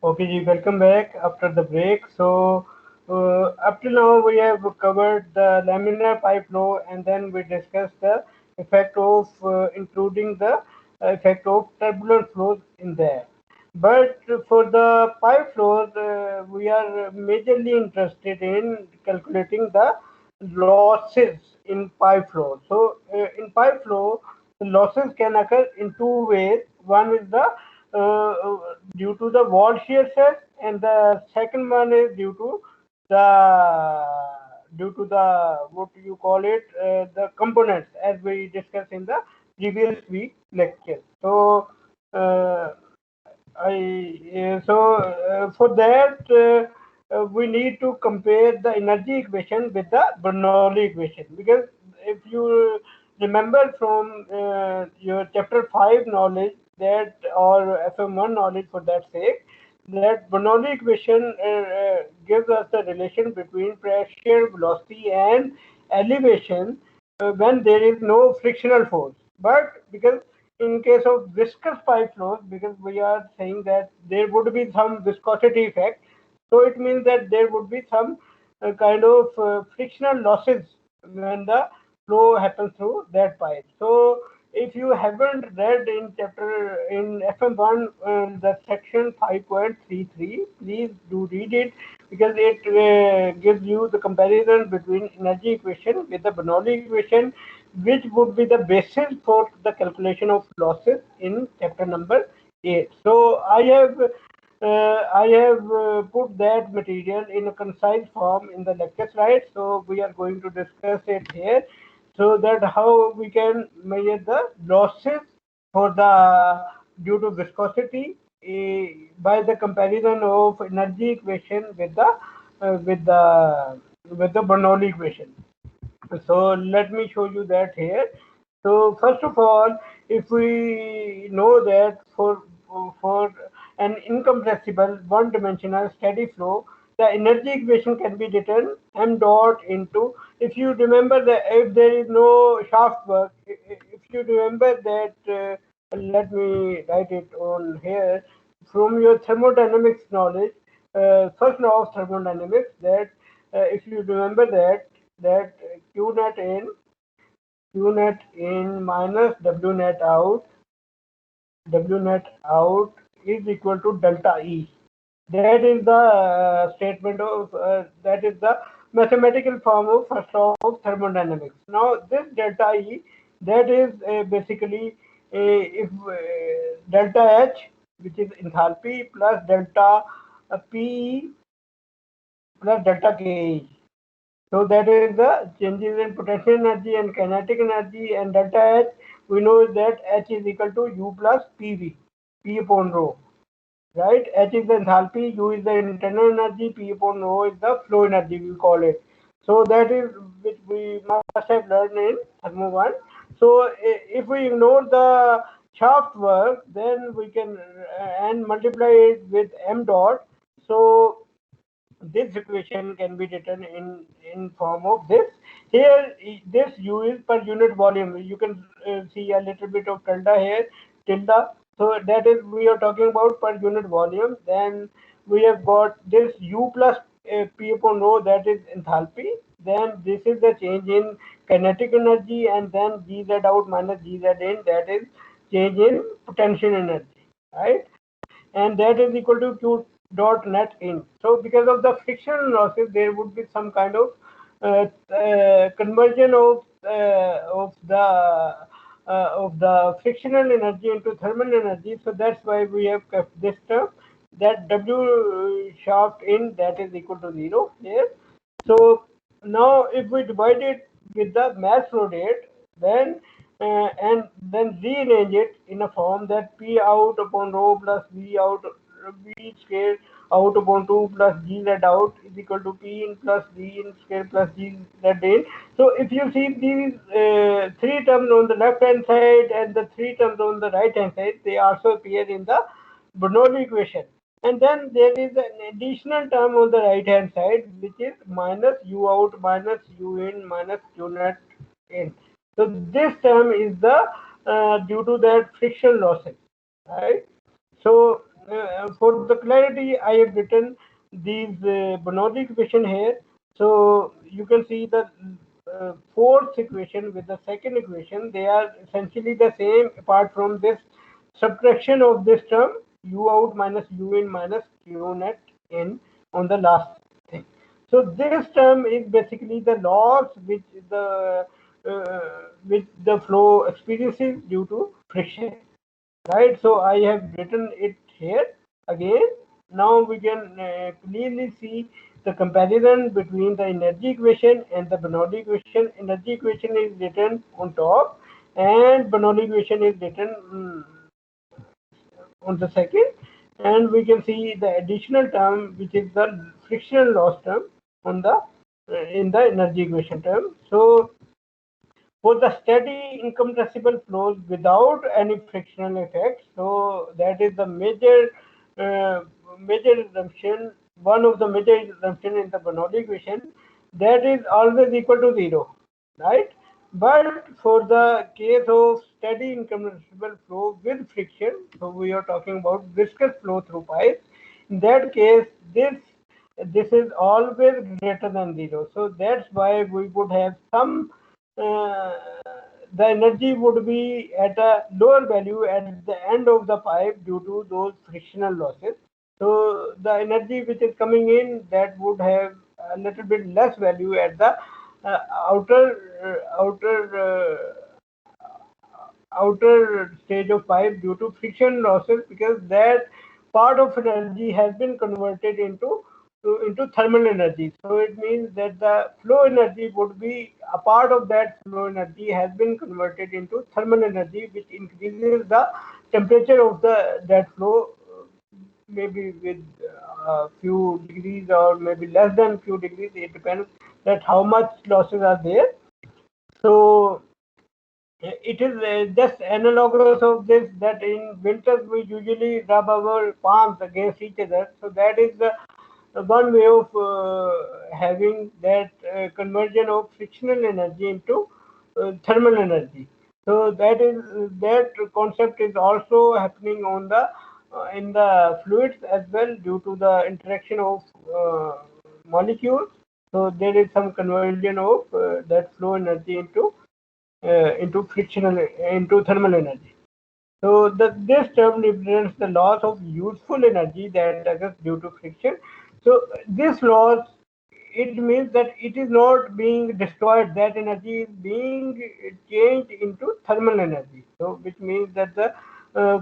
Okay, ji, welcome back after the break. So, up till now we have covered the laminar pipe flow, and then we discussed the effect of including the effect of turbulent flows in there. But for the pipe flows, we are majorly interested in calculating the losses in pipe flow. So, in pipe flow, the losses can occur in two ways. One is the due to the wall shear stress, and the second one is due to the what do you call it, the components, as we discussed in the previous week lecture. So uh, for that, we need to compare the energy equation with the Bernoulli equation, because if you remember from your chapter 5 knowledge, that, or FM1 knowledge for that sake, that Bernoulli equation gives us the relation between pressure, velocity, and elevation when there is no frictional force. But because in case of viscous pipe flows, because we are saying that there would be some viscosity effect, so it means that there would be some kind of frictional losses when the flow happens through that pipe. So if you haven't read in chapter in FM1 the section 5.33, please do read it, because it gives you the comparison between energy equation with the Bernoulli equation, which would be the basis for the calculation of losses in chapter number 8. So I have put that material in a concise form in the lecture slides. So we are going to discuss it here, so that how we can measure the losses for the due to viscosity by the comparison of energy equation with the uh, with the with the Bernoulli equation. So let me show you that here. So first of all, if we know that for an incompressible one-dimensional steady flow, the energy equation can be written m dot into. If you remember that if there is no shaft work, if you remember that, let me write it on here from your thermodynamics knowledge, first law of thermodynamics, that if you remember that Q net in minus W net out is equal to delta E. That is the statement of that is the mathematical form of first law of thermodynamics. Now this delta E, that is basically if delta H, which is enthalpy, plus delta P plus delta K. So that is the changes in potential energy and kinetic energy, and delta H, we know that H is equal to U plus PV, P upon rho, right? H is the enthalpy, U is the internal energy, P upon rho is the flow energy, we call it. So that is which we must have learned in Thermo 1. So if we ignore the shaft work, then we can and multiply it with m dot. So this equation can be written in form of this. Here, this U is per unit volume. You can see a little bit of tilde here, tilde. So that is, we are talking about per unit volume. Then we have got this U plus P upon rho, that is enthalpy. Then this is the change in kinetic energy, and then Gz out minus Gz in, that is change in potential energy, right? And that is equal to Q dot net in. So because of the frictional losses, there would be some kind of conversion of the frictional energy into thermal energy. So that's why we have kept this term, that W shaft in, that is equal to 0 here. So now if we divide it with the mass flow rate, then and then rearrange it in a form that P out upon rho plus V out, V square out upon 2 plus G Z out is equal to P in plus V in square plus G Z in. So if you see these three terms on the left hand side and the three terms on the right hand side, they also appear in the Bernoulli equation. And then there is an additional term on the right hand side, which is minus U out minus U in minus Q net in. So this term is the due to that friction losses, right? So for the clarity, I have written these Bernoulli equation here. So you can see the fourth equation with the second equation. They are essentially the same, apart from this subtraction of this term u out minus u in minus q net in on the last thing. So this term is basically the loss which the flow experiences due to friction, right? So I have written it here again. Now we can clearly see the comparison between the energy equation and the Bernoulli equation. Energy equation is written on top and Bernoulli equation is written on the second, and we can see the additional term, which is the frictional loss term on the in the energy equation term. So for the steady incompressible flows without any frictional effects, so that is the uh, major assumption, one of the major assumption in the Bernoulli equation, that is always equal to zero, right? But for the case of steady incompressible flow with friction, so we are talking about viscous flow through pipes. In that case, this is always greater than zero. So that's why we would have some uh, the energy would be at a lower value at the end of the pipe due to those frictional losses. So the energy which is coming in, that would have a little bit less value at the uh, outer outer stage of pipe due to friction losses, because that part of energy has been converted into thermal energy. So it means that the flow energy would be a part of that flow energy has been converted into thermal energy, which increases the temperature of the that flow, maybe with a few degrees or maybe less than few degrees. It depends that how much losses are there. So it is just analogous of this, that in winters we usually rub our palms against each other. So that is the one way of having that conversion of frictional energy into thermal energy. So that concept is also happening on the in the fluids as well, due to the interaction of molecules. So there is some conversion of that flow energy into frictional into thermal energy. So this term represents the loss of useful energy that occurs due to friction. So this loss, it means that it is not being destroyed. That energy is being changed into thermal energy. So which means that the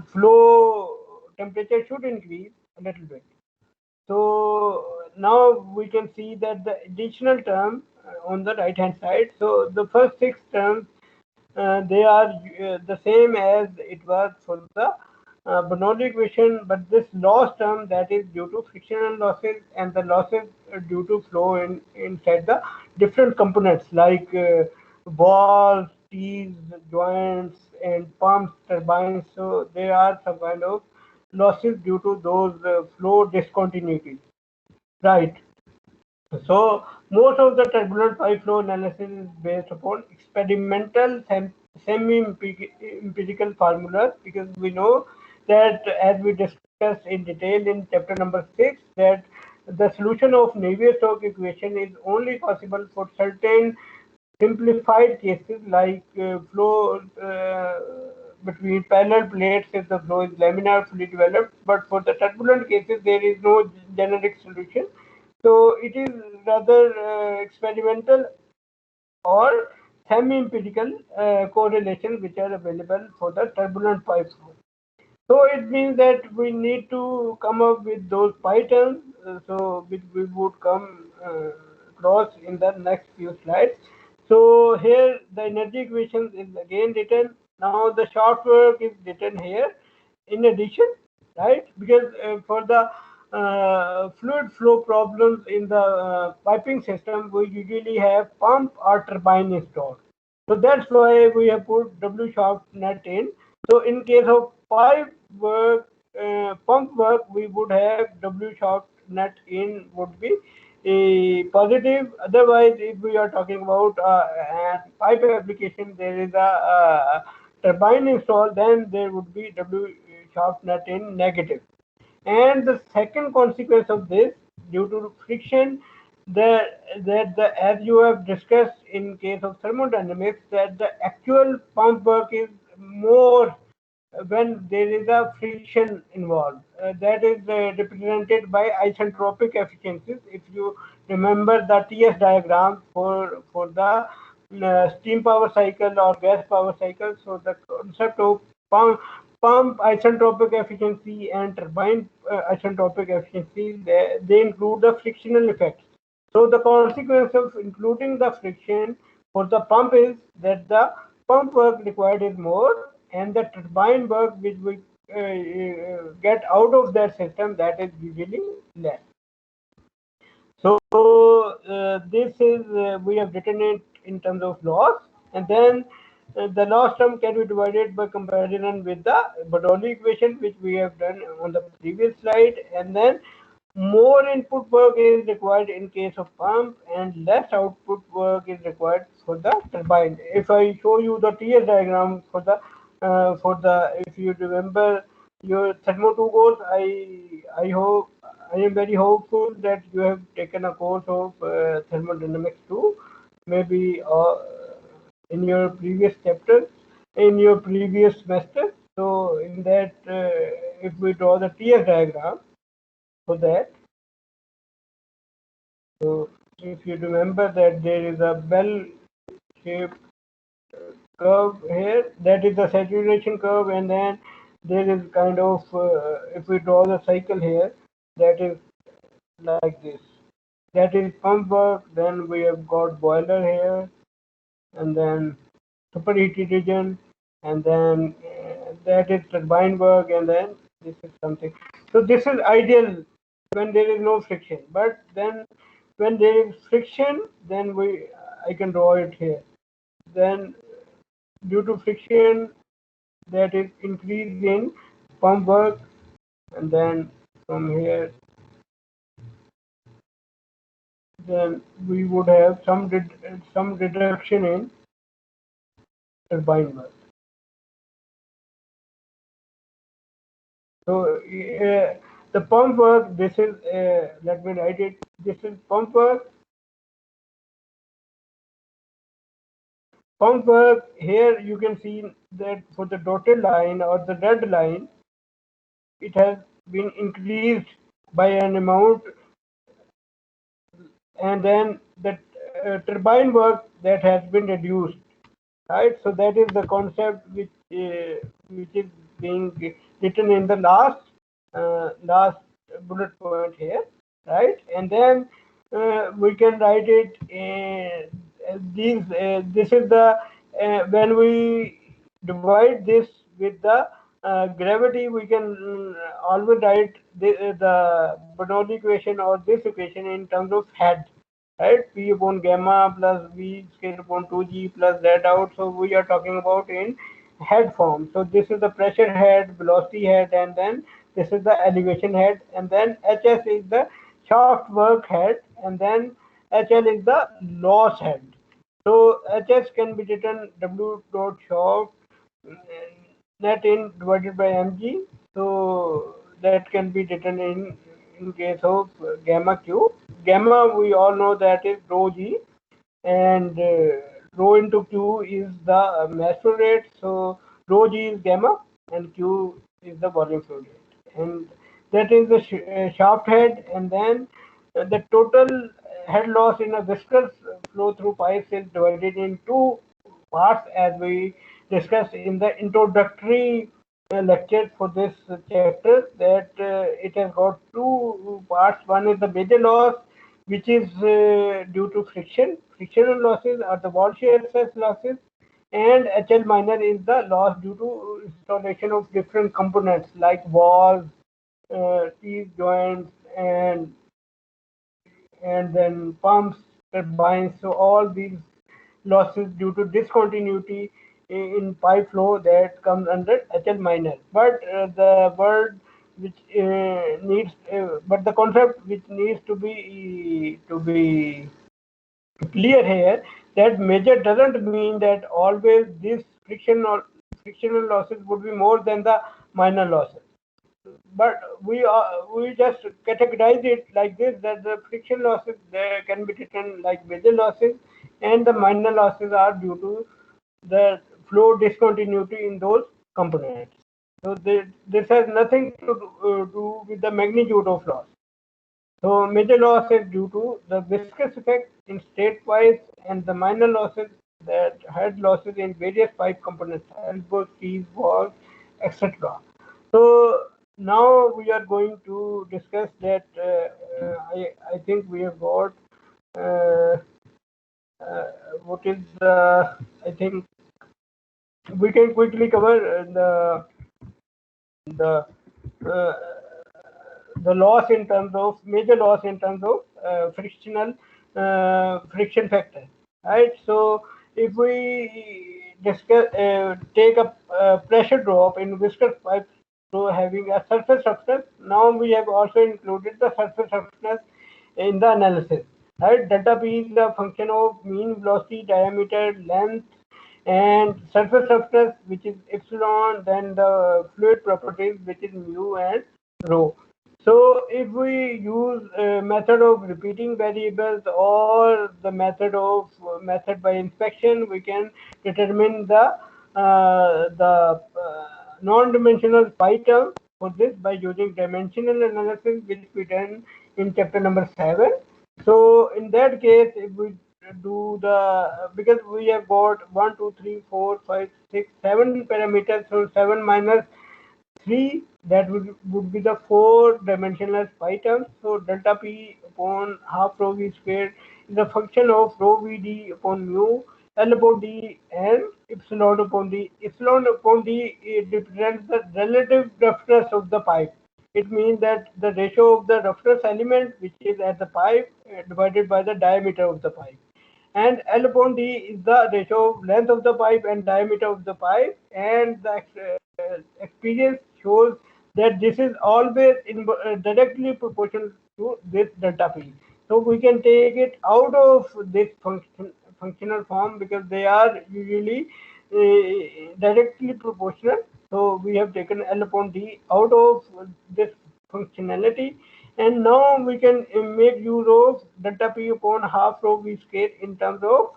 flow temperature should increase a little bit. So now we can see that the additional term on the right hand side. So the first six terms, they are the same as it was for the Bernoulli equation, but this loss term, that is due to frictional losses, and the losses due to flow inside the different components like walls, tees, joints, and pumps, turbines. So there are some kind of losses due to those flow discontinuities, right? So most of the turbulent pipe flow analysis is based upon experimental semi-empirical formulas, because we know that, as we discussed in detail in chapter number 6, that the solution of Navier-Stokes equation is only possible for certain simplified cases like flow between parallel plates if the flow is laminar fully developed, but for the turbulent cases there is no generic solution. So it is rather experimental or semi-empirical correlations which are available for the turbulent pipe flow. So it means that we need to come up with those patterns, so which we would come across in the next few slides. So here the energy equation is again written. Now the short work is written here. In addition, right? Because for the fluid flow problems in the piping system, we usually have pump or turbine installed. So that's why we have put W shaft net in. So in case of pipe work, pump work, we would have W shaft net in would be a positive. Otherwise, if we are talking about pipe application, there is a turbine installed, then there would be W shaft net in negative. And the second consequence of this, due to friction, as you have discussed in case of thermodynamics, that the actual pump work is more when there is a friction involved. That is represented by isentropic efficiencies. If you remember the TS diagram for the steam power cycle or gas power cycle, so the concept of pump isentropic efficiency and turbine isentropic efficiency, they include the frictional effects. So the consequence of including the friction for the pump is that the pump work required is more, and the turbine work which we get out of that system, that is usually less. So this is we have written it in terms of loss, and then the loss term can be divided by comparison with the Bernoulli equation, which we have done on the previous slide, and then more input work is required in case of pump and less output work is required for the turbine. If I show you the TS diagram for the if you remember your Thermo 2 course, I hope I am very hopeful that you have taken a course of thermodynamics too, maybe in your previous chapter, in your previous semester. So in that, if we draw the TS diagram for that, so if you remember that there is a bell-shaped curve here, that is the saturation curve, and then there is kind of, if we draw the cycle here, that is like this. That is pump work, then we have got boiler here, and then superheated region, and then that is turbine work, and then this is something. So this is ideal when there is no friction, but then when there is friction, then I can draw it here. Then due to friction, that is increase in pump work, and then from here, then we would have some reduction in turbine work. So the pump work, this is, let me write it, this is pump work. Pump work, here you can see that for the dotted line or the red line, it has been increased by an amount, and then the turbine work that has been reduced, right? So that is the concept which is being written in the last bullet point here, right? And then we can write it. This is the when we divide this with the gravity, we can always write the Bernoulli equation or this equation in terms of head, right? P upon gamma plus V square upon 2G plus Z out. So we are talking about in head form. So this is the pressure head, velocity head, and then this is the elevation head, and then HS is the shaft work head, and then HL is the loss head. So HS can be written W dot shaft net in divided by mg. So that can be written in case of gamma q. Gamma, we all know that is rho g, and rho into q is the mass flow rate. So rho g is gamma and q is the volume flow rate, and that is the shaft head. And then the total head loss in a viscous flow through pipes is divided in two parts, as we discussed in the introductory lecture for this chapter, that it has got two parts. One is the major loss, which is due to friction. Frictional losses are the wall shear stress losses, and HL minor is the loss due to installation of different components like walls, teeth joints, and then pumps, turbines. So all these losses due to discontinuity in pipe flow, that comes under HL minor. But the word which but the concept which needs to be clear here, that major doesn't mean that always this frictional losses would be more than the minor losses. but we just categorize it like this, that the friction losses can be written like major losses, and the minor losses are due to the flow discontinuity in those components. So this has nothing to do with the magnitude of loss. So major loss is due to the viscous effect in state-wise, and the minor losses that had losses in various pipe components, elbows, keys, walls, etc. So now we are going to discuss that. I think we have got uh, what is the. I think we can quickly cover the uh, the loss in terms of major loss in terms of frictional friction factor, right? So if we discuss take a pressure drop in viscous pipe, so having a surface roughness, now we have also included the surface roughness in the analysis, right? Delta p is the function of mean velocity, diameter, length, and surface roughness, which is epsilon, then the fluid properties, which is mu and rho. So if we use a method of repeating variables or the method by inspection, we can determine the non-dimensional pi term for this by using dimensional analysis, which we done in chapter number 7. So in that case, if we do the, because we have got 1, 2, 3, 4, 5, 6, 7 parameters, so 7 minus 3, that would be the 4-dimensional pi terms. So delta p upon half rho v squared is a function of rho v d upon mu, L upon d, and epsilon upon d. Epsilon upon d, it represents the relative roughness of the pipe. It means that the ratio of the roughness element, which is at the pipe, divided by the diameter of the pipe. And L upon D is the ratio of length of the pipe and diameter of the pipe, and the experience shows that this is always directly proportional to this delta P. So we can take it out of this functional form, because they are usually directly proportional. So we have taken L upon D out of this functionality, and now we can make use of delta P upon half rho V square in terms of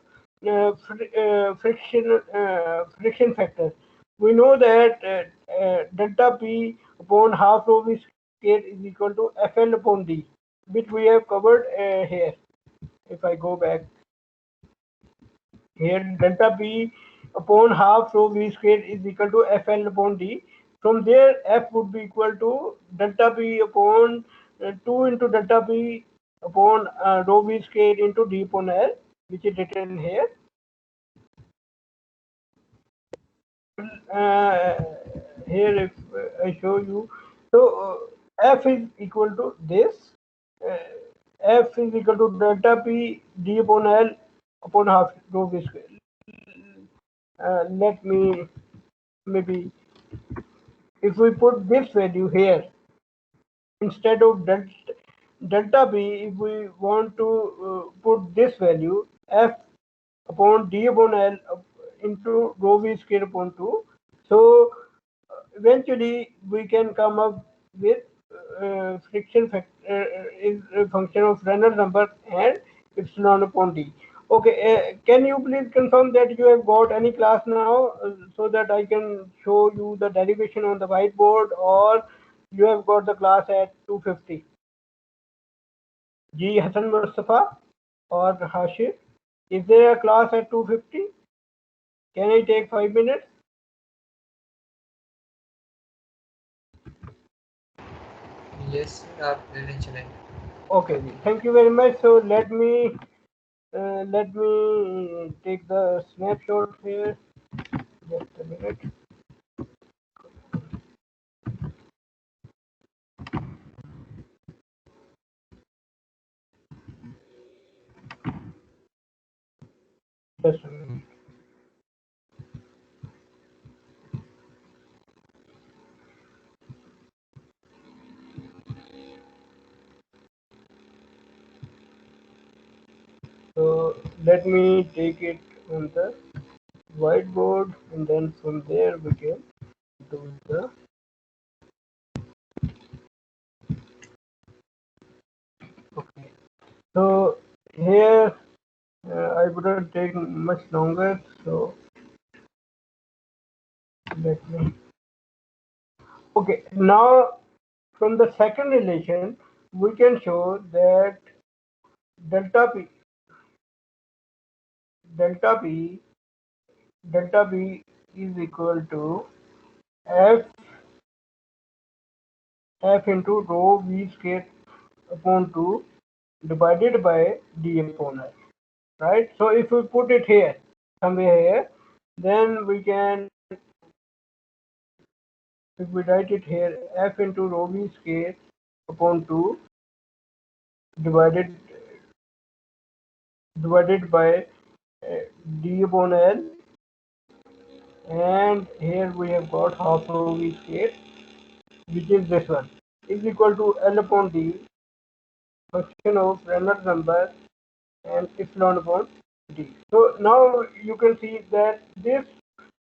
friction factor. We know that delta P upon half rho V square is equal to FL upon D, which we have covered here. If I go back here, delta P upon half rho V square is equal to FL upon D. From there, F would be equal to delta P upon 2 into delta P upon rho V square into D upon L, which is written here. Uh, Here, if I show you, so F is equal to this. Uh, F is equal to delta P D upon L upon half rho V square. Let me maybe, if we put this value here instead of delta B, if we want to put this value F upon D upon L into rho V square upon 2, so eventually we can come up with friction factor is a function of Reynolds number and epsilon upon D. Okay, can you please confirm that you have got any class now, so that I can show you the derivation on the whiteboard, or you have got the class at 2:50? G. Hassan Mustafa or Hashir? Is there a class at 2:50? Can I take 5 minutes? Yes, आप ले लें चलें. Okay, thank you very much. So let me take the snapshot here. Just a minute. Just a minute. So let me take it on the whiteboard, and then from there we can do the So here I wouldn't take much longer. So let me. Okay, now from the second relation, we can show that delta p, delta p, delta p is equal to f f into rho v square upon 2 divided by d upon f, right? So if we put it here, somewhere here, then we can, if we write it here, f into rho v square upon 2 divided by d upon l, and here we have got half rho v square, which is this one, is equal to L upon D, function of Reynolds number and epsilon upon D. So now you can see that this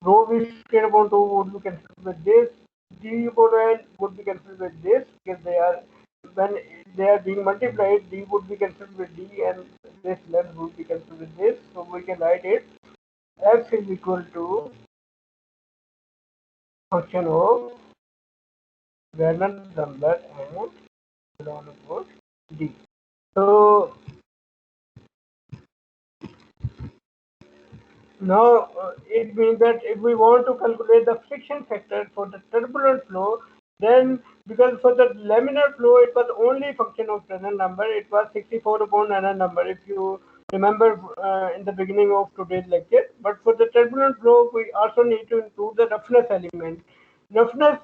rho v square upon 2 would be cancelled with this, D upon N would be cancelled with this, because they are, when they are being multiplied, D would be cancelled with D and this length would be cancelled with this. So we can write it F is equal to function of Reynolds number and epsilon upon D. So now it means that if we want to calculate the friction factor for the turbulent flow, then because for the laminar flow it was only function of Reynolds number, it was 64 upon Reynolds number, if you remember in the beginning of today's lecture. But for the turbulent flow we also need to include the roughness element. Roughness,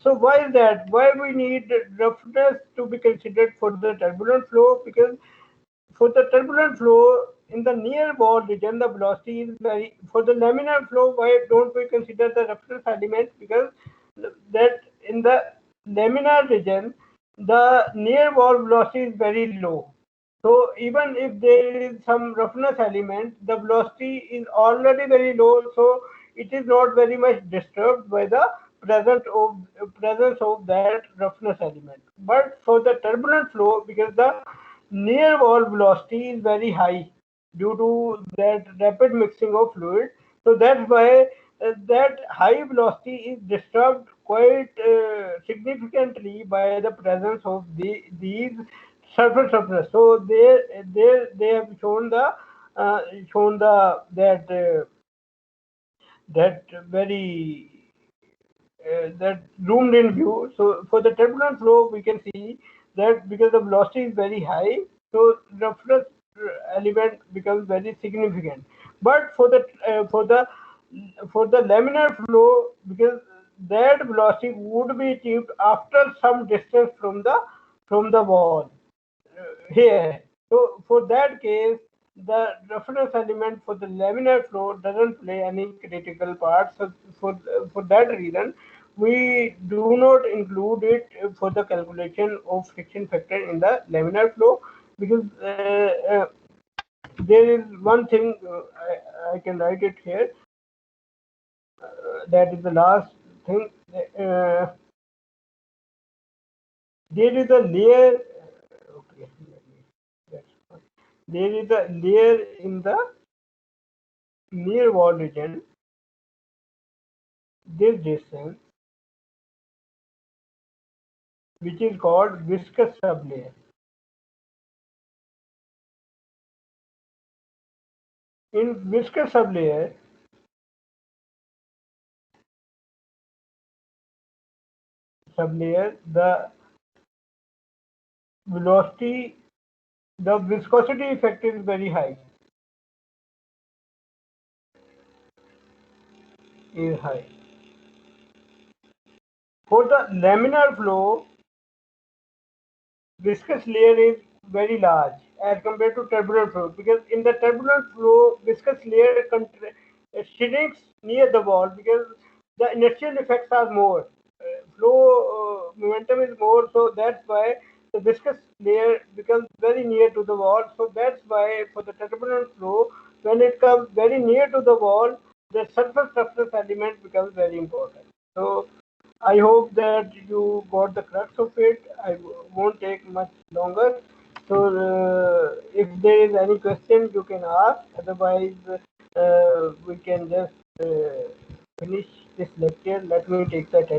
so why is that? Why we need roughness to be considered for the turbulent flow? Because for the turbulent flow in the near wall region, the velocity is very. For the laminar flow, why don't we consider the roughness element? Because that in the laminar region, the near wall velocity is very low. So even if there is some roughness element, the velocity is already very low, so it is not very much disturbed by the presence of that roughness element. But for the turbulent flow, because the near wall velocity is very high due to that rapid mixing of fluid, so that's why that high velocity is disturbed quite significantly by the presence of these surface roughness. So they have shown the that very that zoomed in view. So for the turbulent flow, we can see that because the velocity is very high, so roughness element becomes very significant. But for the laminar flow, because that velocity would be achieved after some distance from the wall here. So for that case, the roughness element for the laminar flow doesn't play any critical part. So for that reason, we do not include it for the calculation of friction factor in the laminar flow, because there is one thing I can write it here. That is the last thing. Uh, there is a layer. Okay, that's fine. There is a layer in the near wall region, this distance, which is called viscous sublayer. In viscous sublayer, the velocity, the viscosity effect is very high. Is high. For the laminar flow, viscous layer is very large as compared to turbulent flow, because in the turbulent flow viscous layer shrinks near the wall because the inertial effects are more, flow momentum is more, so that's why the viscous layer becomes very near to the wall. So that's why for the turbulent flow, when it comes very near to the wall, the surface roughness element becomes very important. So I hope that you got the crux of it. I won't take much longer. So if there is any question you can ask, otherwise we can just finish this lecture. Let me take the attendance.